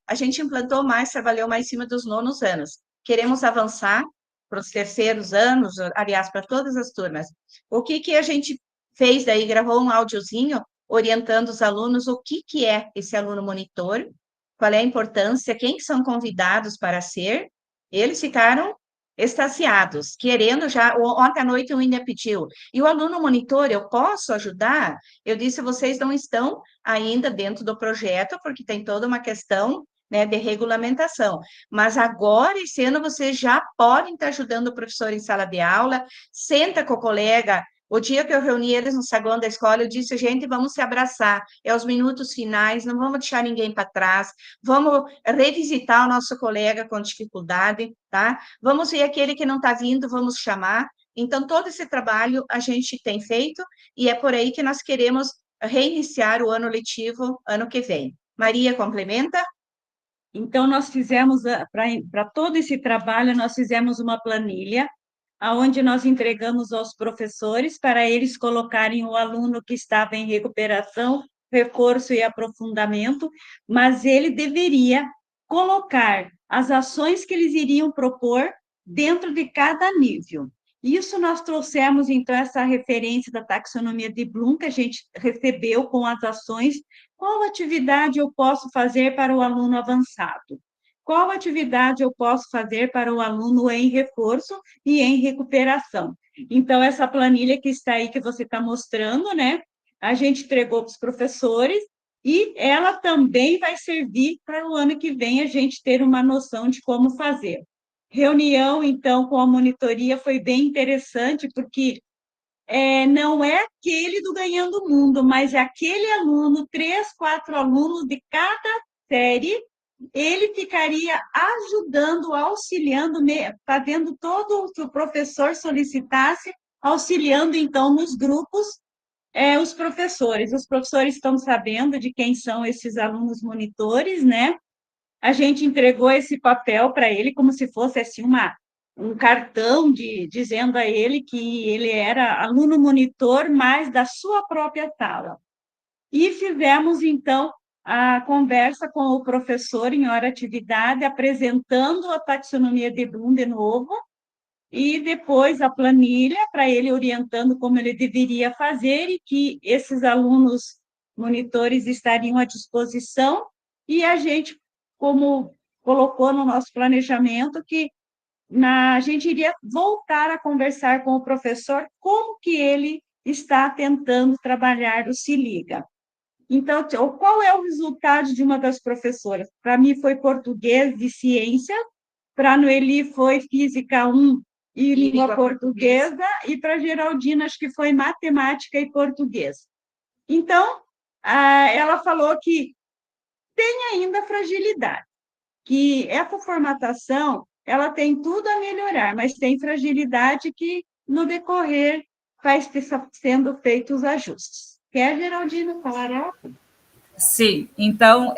a gente implantou mais, trabalhou mais em cima dos nonos anos. Queremos avançar para os terceiros anos, aliás, para todas as turmas. O que a gente fez daí? Gravou um áudiozinho orientando os alunos o que é esse aluno monitor, qual é a importância, quem que são convidados para ser. Eles ficaram extasiados, querendo já. Ontem à noite o ainda pediu. E o aluno monitor, eu posso ajudar? Eu disse, vocês não estão ainda dentro do projeto, porque tem toda uma questão, né, de regulamentação. Mas agora, esse ano, vocês já podem estar ajudando o professor em sala de aula, senta com o colega. O dia que eu reuni eles no saguão da escola, eu disse, gente, vamos se abraçar, é os minutos finais, não vamos deixar ninguém para trás, vamos revisitar o nosso colega com dificuldade, tá? Vamos ver aquele que não está vindo, vamos chamar. Então, todo esse trabalho a gente tem feito, e é por aí que nós queremos reiniciar o ano letivo ano que vem. Maria, complementa? Então, nós fizemos, para todo esse trabalho, nós fizemos uma planilha, onde nós entregamos aos professores para eles colocarem o aluno que estava em recuperação, reforço e aprofundamento, mas ele deveria colocar as ações que eles iriam propor dentro de cada nível. Isso nós trouxemos, então, essa referência da taxonomia de Bloom, que a gente recebeu com as ações. Qual atividade eu posso fazer para o aluno avançado? Qual atividade eu posso fazer para o aluno em reforço e em recuperação? Então, essa planilha que está aí, que você está mostrando, né? A gente entregou para os professores e ela também vai servir para o ano que vem a gente ter uma noção de como fazer. Reunião, então, com a monitoria foi bem interessante, porque não é aquele do Ganhando o Mundo, mas é aquele aluno, 3, 4 alunos de cada série, ele ficaria ajudando, auxiliando, fazendo todo o que o professor solicitasse, auxiliando, então, nos grupos, os professores. Os professores estão sabendo de quem são esses alunos monitores, né? A gente entregou esse papel para ele como se fosse assim um cartão dizendo a ele que ele era aluno monitor, mas da sua própria sala. E fizemos, então, a conversa com o professor em hora atividade, apresentando a taxonomia de Bloom de novo, e depois a planilha, para ele orientando como ele deveria fazer, e que esses alunos monitores estariam à disposição, e a gente, como colocou no nosso planejamento, que a gente iria voltar a conversar com o professor como que ele está tentando trabalhar o Se Liga. Então, qual é o resultado de uma das professoras? Para mim foi português e ciência, para a Noeli foi física 1 e língua portuguesa, e para a Geraldina acho que foi matemática e português. Então, ela falou que tem ainda fragilidade, que essa formatação ela tem tudo a melhorar, mas tem fragilidade que, no decorrer, vai sendo feitos os ajustes. Quer, Geraldina, falar algo? Sim, então,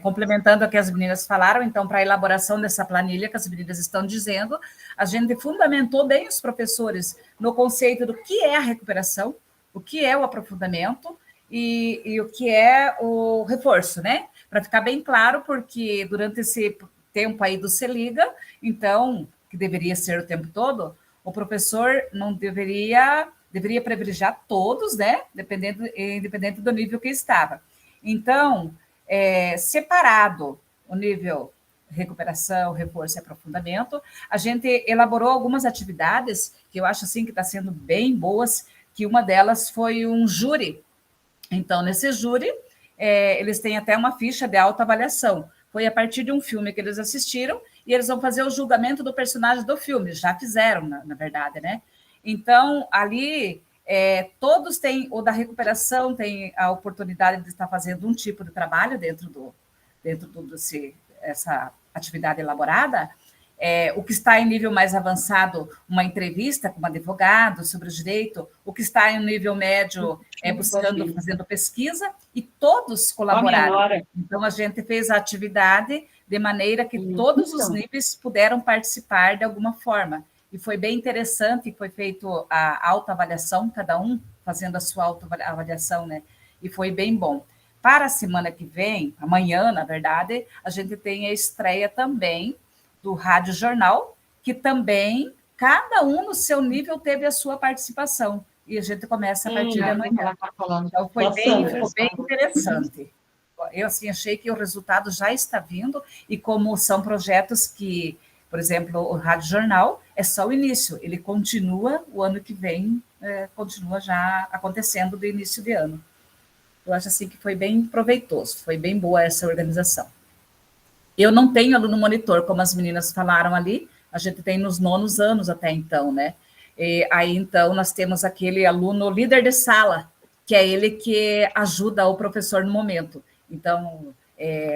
complementando o que as meninas falaram, então, para a elaboração dessa planilha que as meninas estão dizendo, a gente fundamentou bem os professores no conceito do que é a recuperação, o que é o aprofundamento e o que é o reforço, né? Para ficar bem claro, porque durante esse tempo aí do Se Liga, então, que deveria ser o tempo todo, o professor não deveria privilegiar todos, né? Independente do nível que estava. Então, separado o nível recuperação, reforço e aprofundamento, a gente elaborou algumas atividades que eu acho assim que está sendo bem boas, que uma delas foi um júri. Então, nesse júri, eles têm até uma ficha de autoavaliação. Foi a partir de um filme que eles assistiram e eles vão fazer o julgamento do personagem do filme. Já fizeram, na verdade, né? Então, ali, todos têm, ou da recuperação, tem a oportunidade de estar fazendo um tipo de trabalho dentro essa atividade elaborada, O que está em nível mais avançado, uma entrevista com um advogado sobre o direito, o que está em nível médio buscando, fazendo pesquisa, e todos colaboraram. Então, a gente fez a atividade de maneira que todos os níveis puderam participar de alguma forma. E foi bem interessante, foi feito a autoavaliação, cada um fazendo a sua autoavaliação, né? E foi bem bom. Para a semana que vem, amanhã, na verdade, a gente tem a estreia também do Rádio Jornal, que também, cada um no seu nível teve a sua participação. E a gente começa a partir de amanhã. Então, ficou bem interessante. Eu, assim, achei que o resultado já está vindo, e como são projetos que, por exemplo, o Rádio Jornal é só o início, ele continua o ano que vem, continua já acontecendo do início de ano. Eu acho assim que foi bem proveitoso, foi bem boa essa organização. Eu não tenho aluno monitor, como as meninas falaram ali, a gente tem nos nonos anos até então, né? E aí, então, nós temos aquele aluno líder de sala, que é ele que ajuda o professor no momento. Então,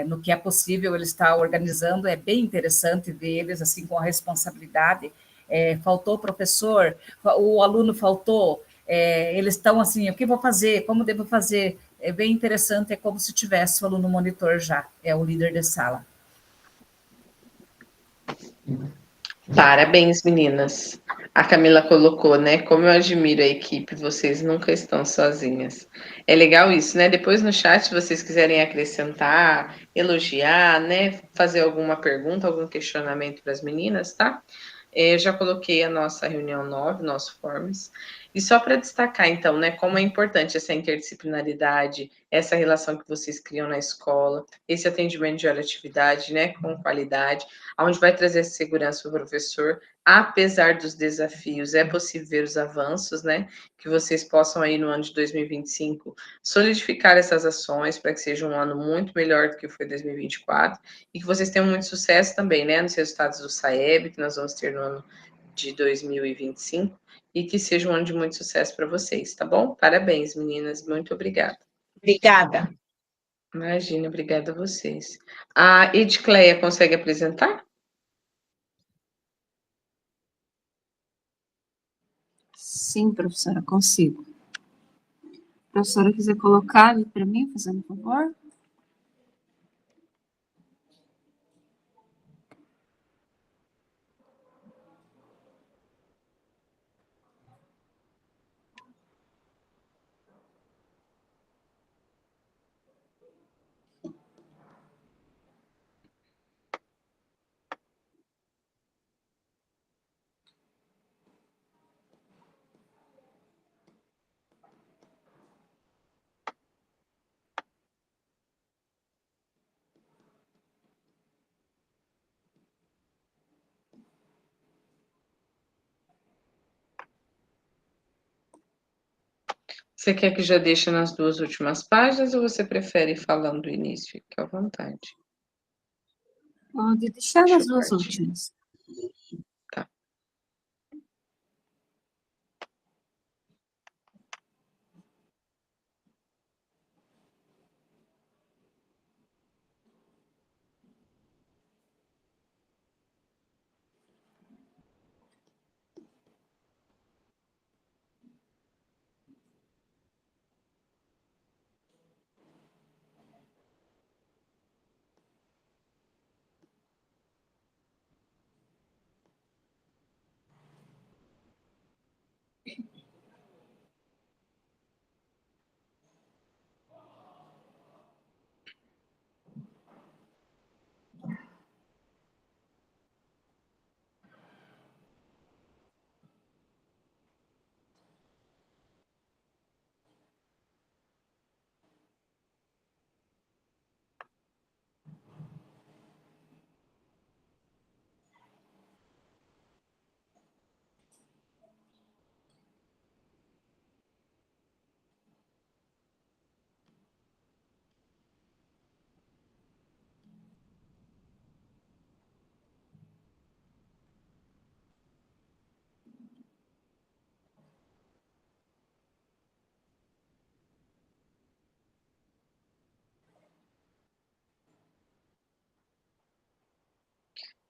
no que é possível, ele está organizando, é bem interessante ver eles assim com a responsabilidade. Faltou o professor, o aluno faltou, eles estão assim, o que vou fazer, como devo fazer? É bem interessante, é como se tivesse o aluno monitor já, é o líder de sala. Parabéns, meninas. A Camila colocou, né? Como eu admiro a equipe, vocês nunca estão sozinhas. É legal isso, né? Depois no chat, se vocês quiserem acrescentar, elogiar, né? Fazer alguma pergunta, algum questionamento para as meninas, tá? Eu já coloquei a nossa reunião 9, nosso Forms. E só para destacar, então, né, como é importante essa interdisciplinaridade, essa relação que vocês criam na escola, esse atendimento de hora atividade, né, com qualidade, onde vai trazer segurança para o professor, apesar dos desafios, é possível ver os avanços, né, que vocês possam aí no ano de 2025 solidificar essas ações para que seja um ano muito melhor do que foi 2024 e que vocês tenham muito sucesso também, né, nos resultados do SAEB, que nós vamos ter no ano de 2025, e que seja um ano de muito sucesso para vocês, tá bom? Parabéns, meninas, muito obrigada. Obrigada. Imagina, obrigada a vocês. A Edcleia consegue apresentar? Sim, professora, consigo. A professora quiser colocar ali para mim, fazendo favor? Você quer que já deixe nas duas últimas páginas ou você prefere ir falando do início? Fique à vontade. Pode deixar Deixa nas eu duas partir. últimas. Tá.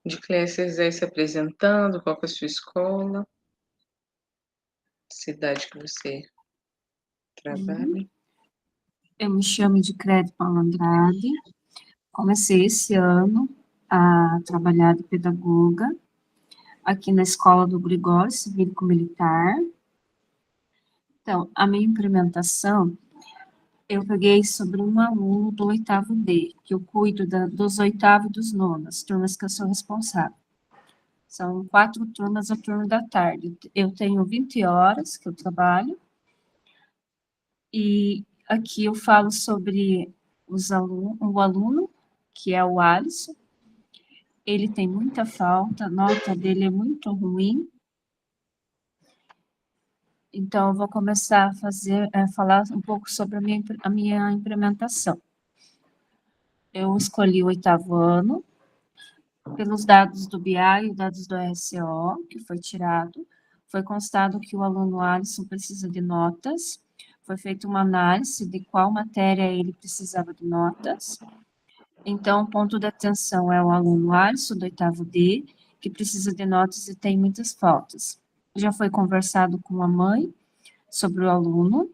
De Clécias aí se apresentando, qual que é a sua escola, cidade que você trabalha. Eu me chamo de Crédito Paula Andrade. Comecei esse ano a trabalhar de pedagoga aqui na Escola do Gregório Civil-Militar. Então, a minha implementação, eu peguei sobre um aluno do 8º D, que eu cuido dos 8º e dos 9º, turmas que eu sou responsável. São 4 turmas a turno da tarde. Eu tenho 20 horas que eu trabalho, e aqui eu falo sobre o aluno, que é o Alisson. Ele tem muita falta, a nota dele é muito ruim. Então, eu vou começar a falar um pouco sobre a minha implementação. Eu escolhi o 8º ano, pelos dados do BI e dados do RCO, que foi tirado, foi constado que o aluno Alisson precisa de notas, foi feita uma análise de qual matéria ele precisava de notas. Então, o ponto de atenção é o aluno Alisson, do 8º D, que precisa de notas e tem muitas faltas. Já foi conversado com a mãe sobre o aluno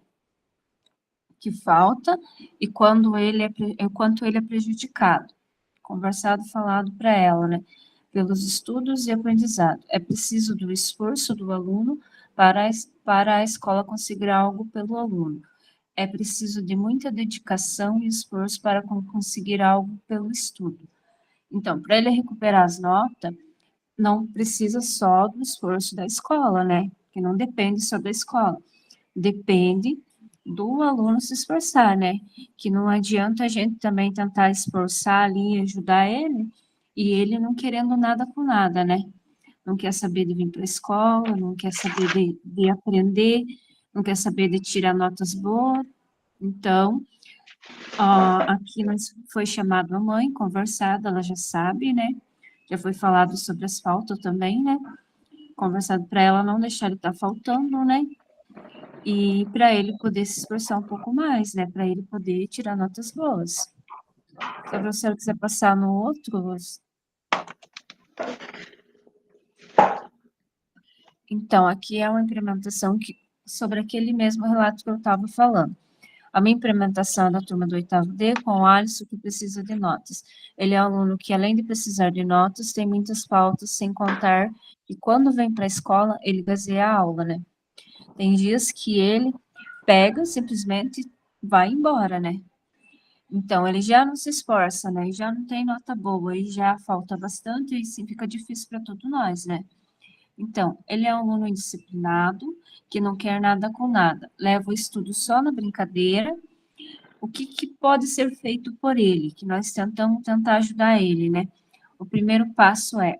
que falta e quanto ele é prejudicado. Conversado, falado para ela, né? Pelos estudos e aprendizado. É preciso do esforço do aluno para a escola conseguir algo pelo aluno. É preciso de muita dedicação e esforço para conseguir algo pelo estudo. Então, para ele recuperar as notas, não precisa só do esforço da escola, né? Que não depende só da escola. Depende do aluno se esforçar, né? Que não adianta a gente também tentar esforçar ali e ajudar ele, e ele não querendo nada com nada, né? Não quer saber de vir para a escola, não quer saber de aprender, não quer saber de tirar notas boas. Então, aqui foi chamado a mãe, conversado, ela já sabe, né? Já foi falado sobre as faltas também, né? Conversado para ela não deixar ele estar faltando, né? E para ele poder se esforçar um pouco mais, né? Para ele poder tirar notas boas. Se a professora quiser passar no outro. Então, aqui é uma implementação sobre aquele mesmo relato que eu estava falando. A minha implementação é da turma do 8º D com o Alisson, que precisa de notas. Ele é um aluno que, além de precisar de notas, tem muitas faltas, sem contar que quando vem para a escola, ele gazeia a aula, né? Tem dias que ele pega, simplesmente vai embora, né? Então, ele já não se esforça, né? E já não tem nota boa, e já falta bastante, e assim fica difícil para todos nós, né? Então, ele é um aluno indisciplinado, que não quer nada com nada, leva o estudo só na brincadeira. O que pode ser feito por ele? Que nós tentar ajudar ele, né? O primeiro passo é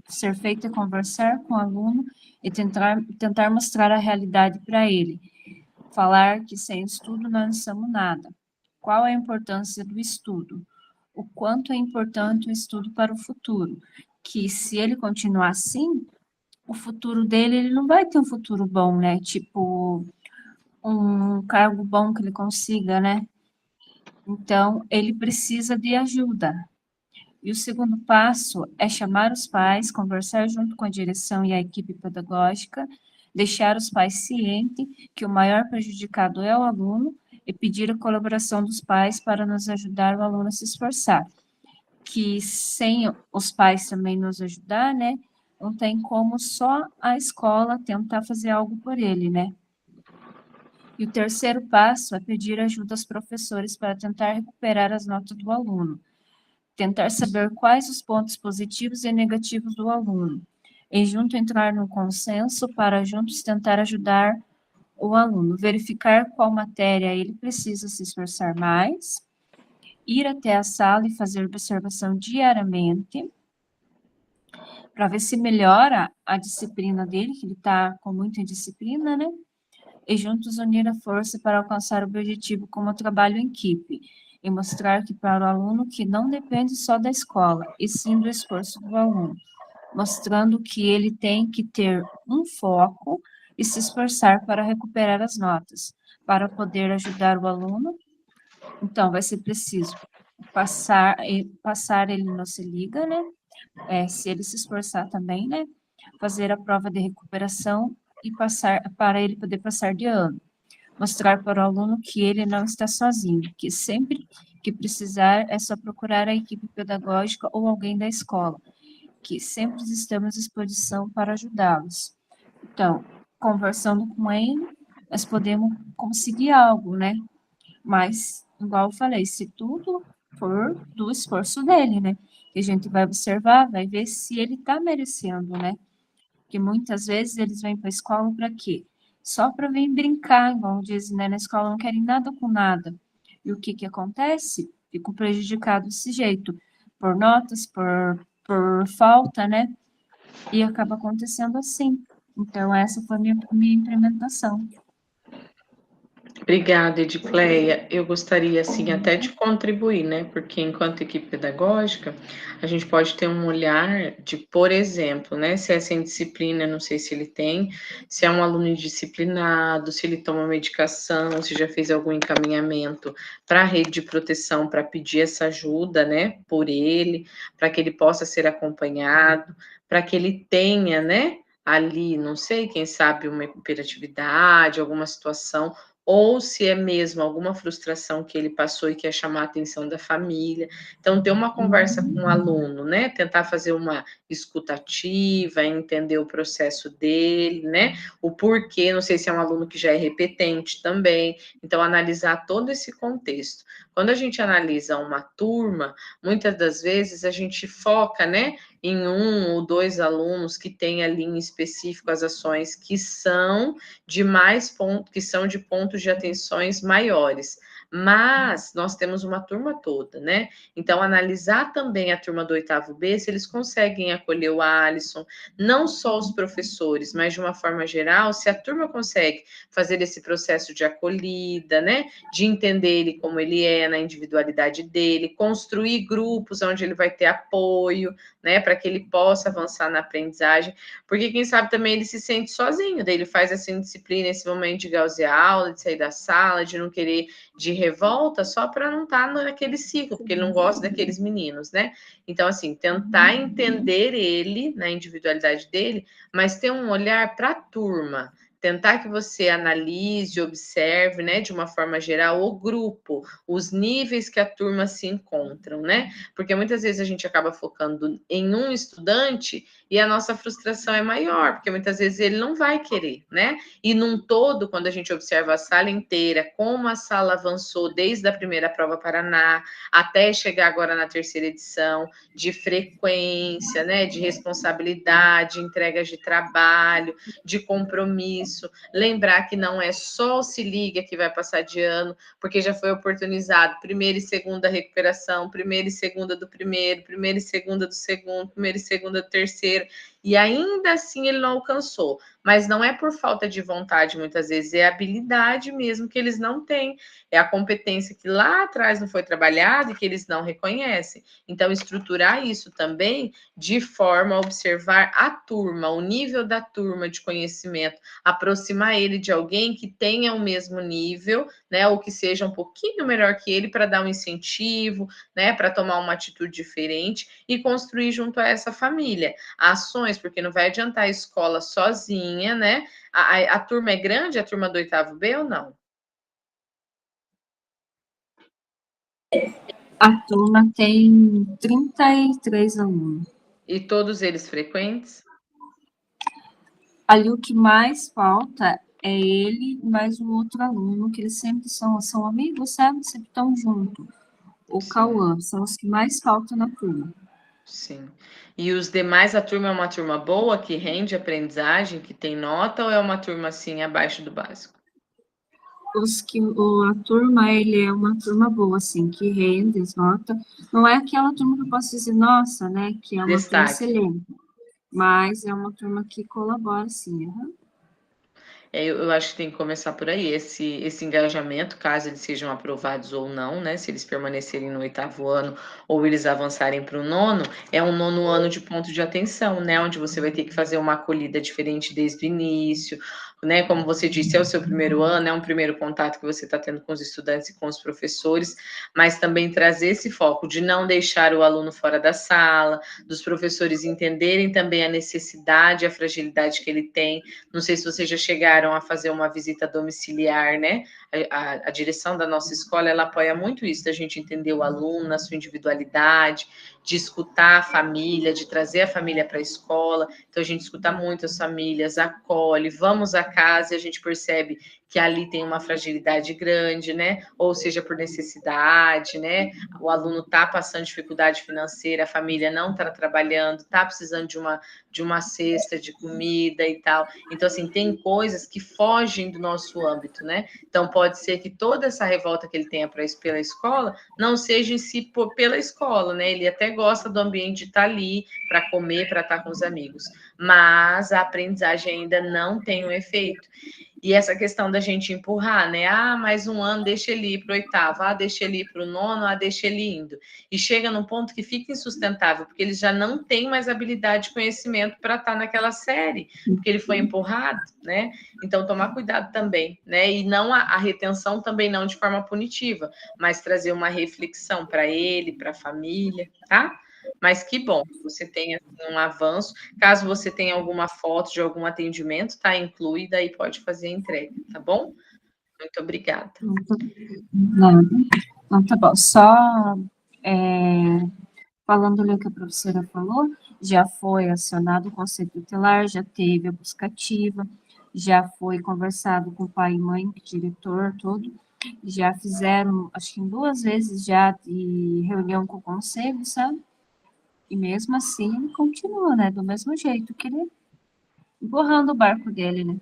ser feito é conversar com o aluno e tentar mostrar a realidade para ele. Falar que sem estudo nós não somos nada. Qual é a importância do estudo? O quanto é importante o estudo para o futuro? Que se ele continuar assim, o futuro dele, ele não vai ter um futuro bom, né? Tipo, um cargo bom que ele consiga, né? Então, ele precisa de ajuda. E o segundo passo é chamar os pais, conversar junto com a direção e a equipe pedagógica, deixar os pais cientes que o maior prejudicado é o aluno e pedir a colaboração dos pais para nos ajudar o aluno a se esforçar. Que sem os pais também nos ajudar, né? Não tem como só a escola tentar fazer algo por ele, né? E o terceiro passo é pedir ajuda aos professores para tentar recuperar as notas do aluno. Tentar saber quais os pontos positivos e negativos do aluno. E junto entrar no consenso para juntos tentar ajudar o aluno. Verificar qual matéria ele precisa se esforçar mais. Ir até a sala e fazer observação diariamente para ver se melhora a disciplina dele, que ele está com muita indisciplina, né? E juntos unir a força para alcançar o objetivo como trabalho em equipe, e mostrar que para o aluno que não depende só da escola, e sim do esforço do aluno, mostrando que ele tem que ter um foco e se esforçar para recuperar as notas, para poder ajudar o aluno. Então, vai ser preciso passar ele no Se Liga, né? se ele se esforçar também, né, fazer a prova de recuperação e passar, para ele poder passar de ano. Mostrar para o aluno que ele não está sozinho, que sempre que precisar é só procurar a equipe pedagógica ou alguém da escola, que sempre estamos à disposição para ajudá-los. Então, conversando com ele, nós podemos conseguir algo, né? Mas, igual eu falei, se tudo for do esforço dele, né? Que a gente vai observar, vai ver se ele está merecendo, né? Porque muitas vezes eles vêm para a escola para quê? Só para vir brincar, igual dizem, né? Na escola não querem nada com nada. E o que que acontece? Ficam prejudicados desse jeito, por notas, por falta, né? E acaba acontecendo assim. Então, essa foi a minha implementação. Obrigada, Edicleia. Eu gostaria, assim, até de contribuir, né? Porque enquanto equipe pedagógica, a gente pode ter um olhar de, por exemplo, né? Se essa indisciplina, não sei se ele tem, se é um aluno indisciplinado, se ele toma medicação, se já fez algum encaminhamento para a rede de proteção para pedir essa ajuda, né? Por ele, para que ele possa ser acompanhado, para que ele tenha, né? Ali, não sei, quem sabe uma hiperatividade, alguma situação, ou se é mesmo alguma frustração que ele passou e quer chamar a atenção da família. Então, ter uma conversa com o aluno, né? Tentar fazer uma escutativa, entender o processo dele, né? O porquê, não sei se é um aluno que já é repetente também. Então, analisar todo esse contexto. Quando a gente analisa uma turma, muitas das vezes a gente foca, né? Em 1 ou 2 alunos que têm ali em específico as ações que são de mais pontos, que são de pontos de atenções maiores. Mas nós temos uma turma toda, né? Então, analisar também a turma do 8º B, se eles conseguem acolher o Alisson, não só os professores, mas de uma forma geral, se a turma consegue fazer esse processo de acolhida, né? De entender ele como ele é, na individualidade dele, construir grupos onde ele vai ter apoio, né? Para que ele possa avançar na aprendizagem, porque quem sabe também ele se sente sozinho, daí ele faz essa indisciplina, esse momento de gausear aula, de sair da sala, de não querer, de revolta, só para não estar naquele ciclo, porque ele não gosta daqueles meninos, né? Então, assim, tentar entender ele, na individualidade dele, mas ter um olhar para a turma, tentar que você analise, observe, né, de uma forma geral, o grupo, os níveis que a turma se encontram, né? Porque muitas vezes a gente acaba focando em um estudante e a nossa frustração é maior, porque muitas vezes ele não vai querer, né? E num todo, quando a gente observa a sala inteira, como a sala avançou desde a primeira prova Paraná até chegar agora na 3ª edição, de frequência, né, de responsabilidade, entregas de trabalho, de compromisso, lembrar que não é só o Se Liga que vai passar de ano, porque já foi oportunizado primeira e segunda recuperação, primeira e segunda do primeiro, primeira e segunda do segundo, primeira e segunda do terceiro, e ainda assim ele não alcançou. Mas não é por falta de vontade, muitas vezes, é habilidade mesmo que eles não têm, é a competência que lá atrás não foi trabalhada e que eles não reconhecem. Então, estruturar isso também de forma a observar a turma, o nível da turma de conhecimento, aproximar ele de alguém que tenha o mesmo nível, né, ou que seja um pouquinho melhor que ele para dar um incentivo, né, para tomar uma atitude diferente e construir junto a essa família ações, porque não vai adiantar a escola sozinha, né? A turma é grande, a turma do 8º B ou não? A turma tem 33 alunos. E todos eles frequentes? Ali o que mais falta é ele mais o outro aluno, que eles sempre são amigos, sabe? Sempre estão juntos. O Cauã, são os que mais faltam na turma. Sim. E os demais, a turma é uma turma boa, que rende aprendizagem, que tem nota, ou é uma turma assim, abaixo do básico? A turma, ele é uma turma boa, assim, que rende as notas. Não é aquela turma que eu posso dizer, nossa, né, que é uma turma Destaque. excelente, mas é uma turma que colabora, sim. Uhum. Eu acho que tem que começar por aí, esse engajamento, caso eles sejam aprovados ou não, né? Se eles permanecerem no 8º ano ou eles avançarem para o 9º, é um 9º ano de ponto de atenção, né? Onde você vai ter que fazer uma acolhida diferente desde o início, né? Como você disse, é o seu primeiro ano, é um primeiro contato que você está tendo com os estudantes e com os professores, mas também trazer esse foco de não deixar o aluno fora da sala, dos professores entenderem também a necessidade, a fragilidade que ele tem. Não sei se vocês já chegaram a fazer uma visita domiciliar, né? A direção da nossa escola, ela apoia muito isso, da gente entender o aluno, a sua individualidade, de escutar a família, de trazer a família para a escola. Então, a gente escuta muito as famílias, acolhe, vamos à casa e a gente percebe que ali tem uma fragilidade grande, né? Ou seja, por necessidade, né? O aluno está passando dificuldade financeira, a família não está trabalhando, está precisando de uma cesta de comida e tal. Então, assim, tem coisas que fogem do nosso âmbito, né? Então, pode ser que toda essa revolta que ele tenha pela escola não seja em si pela escola, né? Ele até gosta do ambiente de estar ali para comer, para estar com os amigos, mas a aprendizagem ainda não tem um efeito. E essa questão da gente empurrar, né? Ah, mais um ano, deixa ele ir para o 8º, ah, deixa ele ir para o 9º, ah, deixa ele indo. E chega num ponto que fica insustentável, porque eles já não têm mais habilidade e conhecimento para estar naquela série, porque ele foi empurrado, né? Então, tomar cuidado também, né? E não a retenção também não de forma punitiva, mas trazer uma reflexão para ele, para a família, tá? Mas que bom que você tenha assim, um avanço. Caso você tenha alguma foto de algum atendimento, tá incluída e pode fazer a entrega, tá bom? Muito obrigada. Nada. Então, tá bom. Só falando ali o que a professora falou, já foi acionado o conselho tutelar, já teve a buscativa, já foi conversado com o pai e mãe, diretor, tudo. Já fizeram, acho que em 2 vezes já de reunião com o conselho, sabe? E mesmo assim ele continua, né? Do mesmo jeito que ele empurrando o barco dele, né?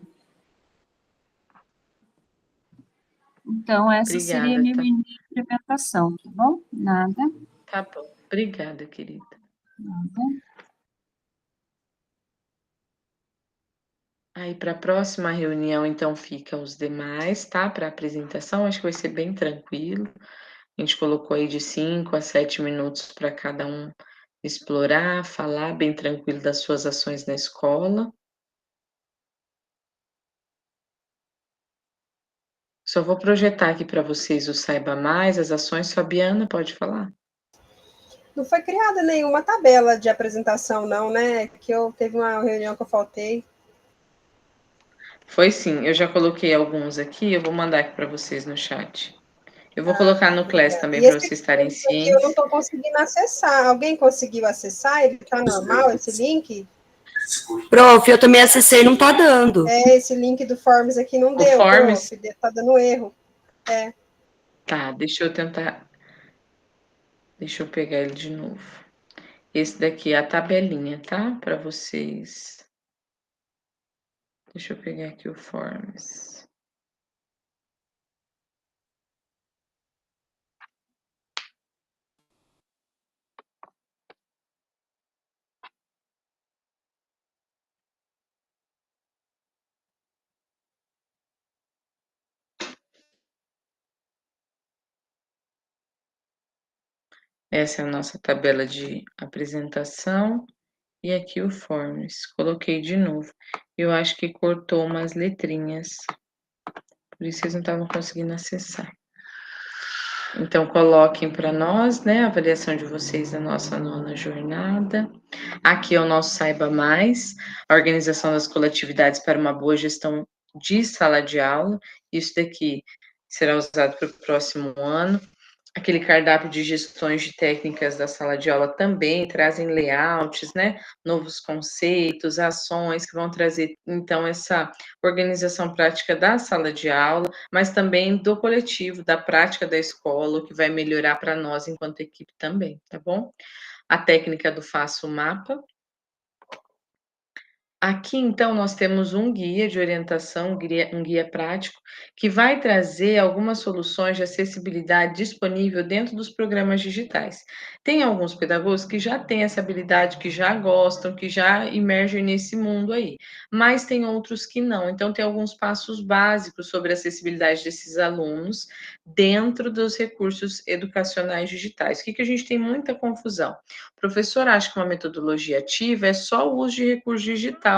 Então, essa seria a Obrigada, minha tá? implementação, tá bom? Nada, Tá bom. Obrigada, querida. nada. Aí, para a próxima reunião, então, ficam os demais, tá? Para a apresentação, acho que vai ser bem tranquilo. A gente colocou aí de 5 a 7 minutos para cada um explorar, falar bem tranquilo das suas ações na escola. Só vou projetar aqui para vocês o Saiba Mais, as ações. Fabiana, pode falar? Não foi criada nenhuma tabela de apresentação, não, né? Que teve uma reunião que eu faltei. Foi sim, eu já coloquei alguns aqui, eu vou mandar aqui para vocês no chat. Eu vou colocar no Class também E para esse vocês estarem link aqui eu não cientes. estou conseguindo acessar. Alguém conseguiu acessar? Ele está normal, esse link? Prof, eu também acessei, não tá dando. Esse link do Forms aqui não O deu, Forms? prof. Tá dando erro. Tá, deixa eu tentar. Deixa eu pegar ele de novo. Esse daqui é a tabelinha, tá? Para vocês. Deixa eu pegar aqui o Forms. Essa é a nossa tabela de apresentação. E aqui o Forms. Coloquei de novo. Eu acho que cortou umas letrinhas. Por isso vocês não estavam conseguindo acessar. Então, coloquem para nós, né, a avaliação de vocês da nossa 9ª jornada. Aqui é o nosso Saiba Mais, a organização das coletividades para uma boa gestão de sala de aula. Isso daqui será usado para o próximo ano. Aquele cardápio de gestões de técnicas da sala de aula também trazem layouts, né? Novos conceitos, ações que vão trazer, então, essa organização prática da sala de aula, mas também do coletivo, da prática da escola, o que vai melhorar para nós enquanto equipe também, tá bom? A técnica do Faço Mapa, Aqui, então, nós temos um guia de orientação, um guia prático, que vai trazer algumas soluções de acessibilidade disponível dentro dos programas digitais. Tem alguns pedagogos que já têm essa habilidade, que já gostam, que já emergem nesse mundo aí, mas tem outros que não. Então, tem alguns passos básicos sobre a acessibilidade desses alunos dentro dos recursos educacionais digitais. O que a gente tem muita confusão? O professor acha que uma metodologia ativa é só o uso de recurso digital,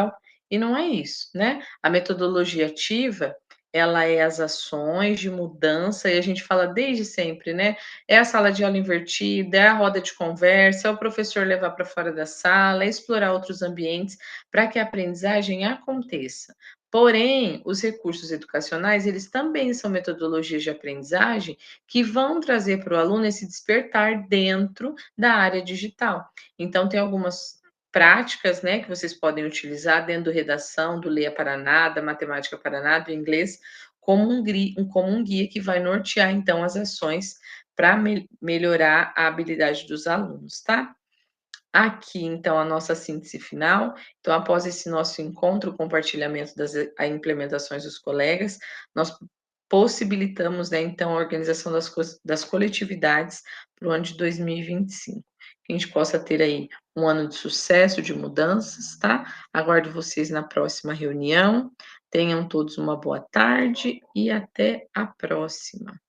e não é isso, né? A metodologia ativa, ela é as ações de mudança, e a gente fala desde sempre, né? É a sala de aula invertida, é a roda de conversa, é o professor levar para fora da sala, é explorar outros ambientes para que a aprendizagem aconteça. Porém, os recursos educacionais, eles também são metodologias de aprendizagem que vão trazer para o aluno esse despertar dentro da área digital. Então, tem algumas práticas, né, que vocês podem utilizar dentro do redação, do Leia para Nada, Matemática para Nada, inglês, como um guia que vai nortear, então, as ações para melhorar a habilidade dos alunos, tá? Aqui, então, a nossa síntese final. Então, após esse nosso encontro, o compartilhamento das implementações dos colegas, nós possibilitamos, né, então, a organização das coletividades para o ano de 2025. Que a gente possa ter aí um ano de sucesso, de mudanças, tá? Aguardo vocês na próxima reunião. Tenham todos uma boa tarde e até a próxima.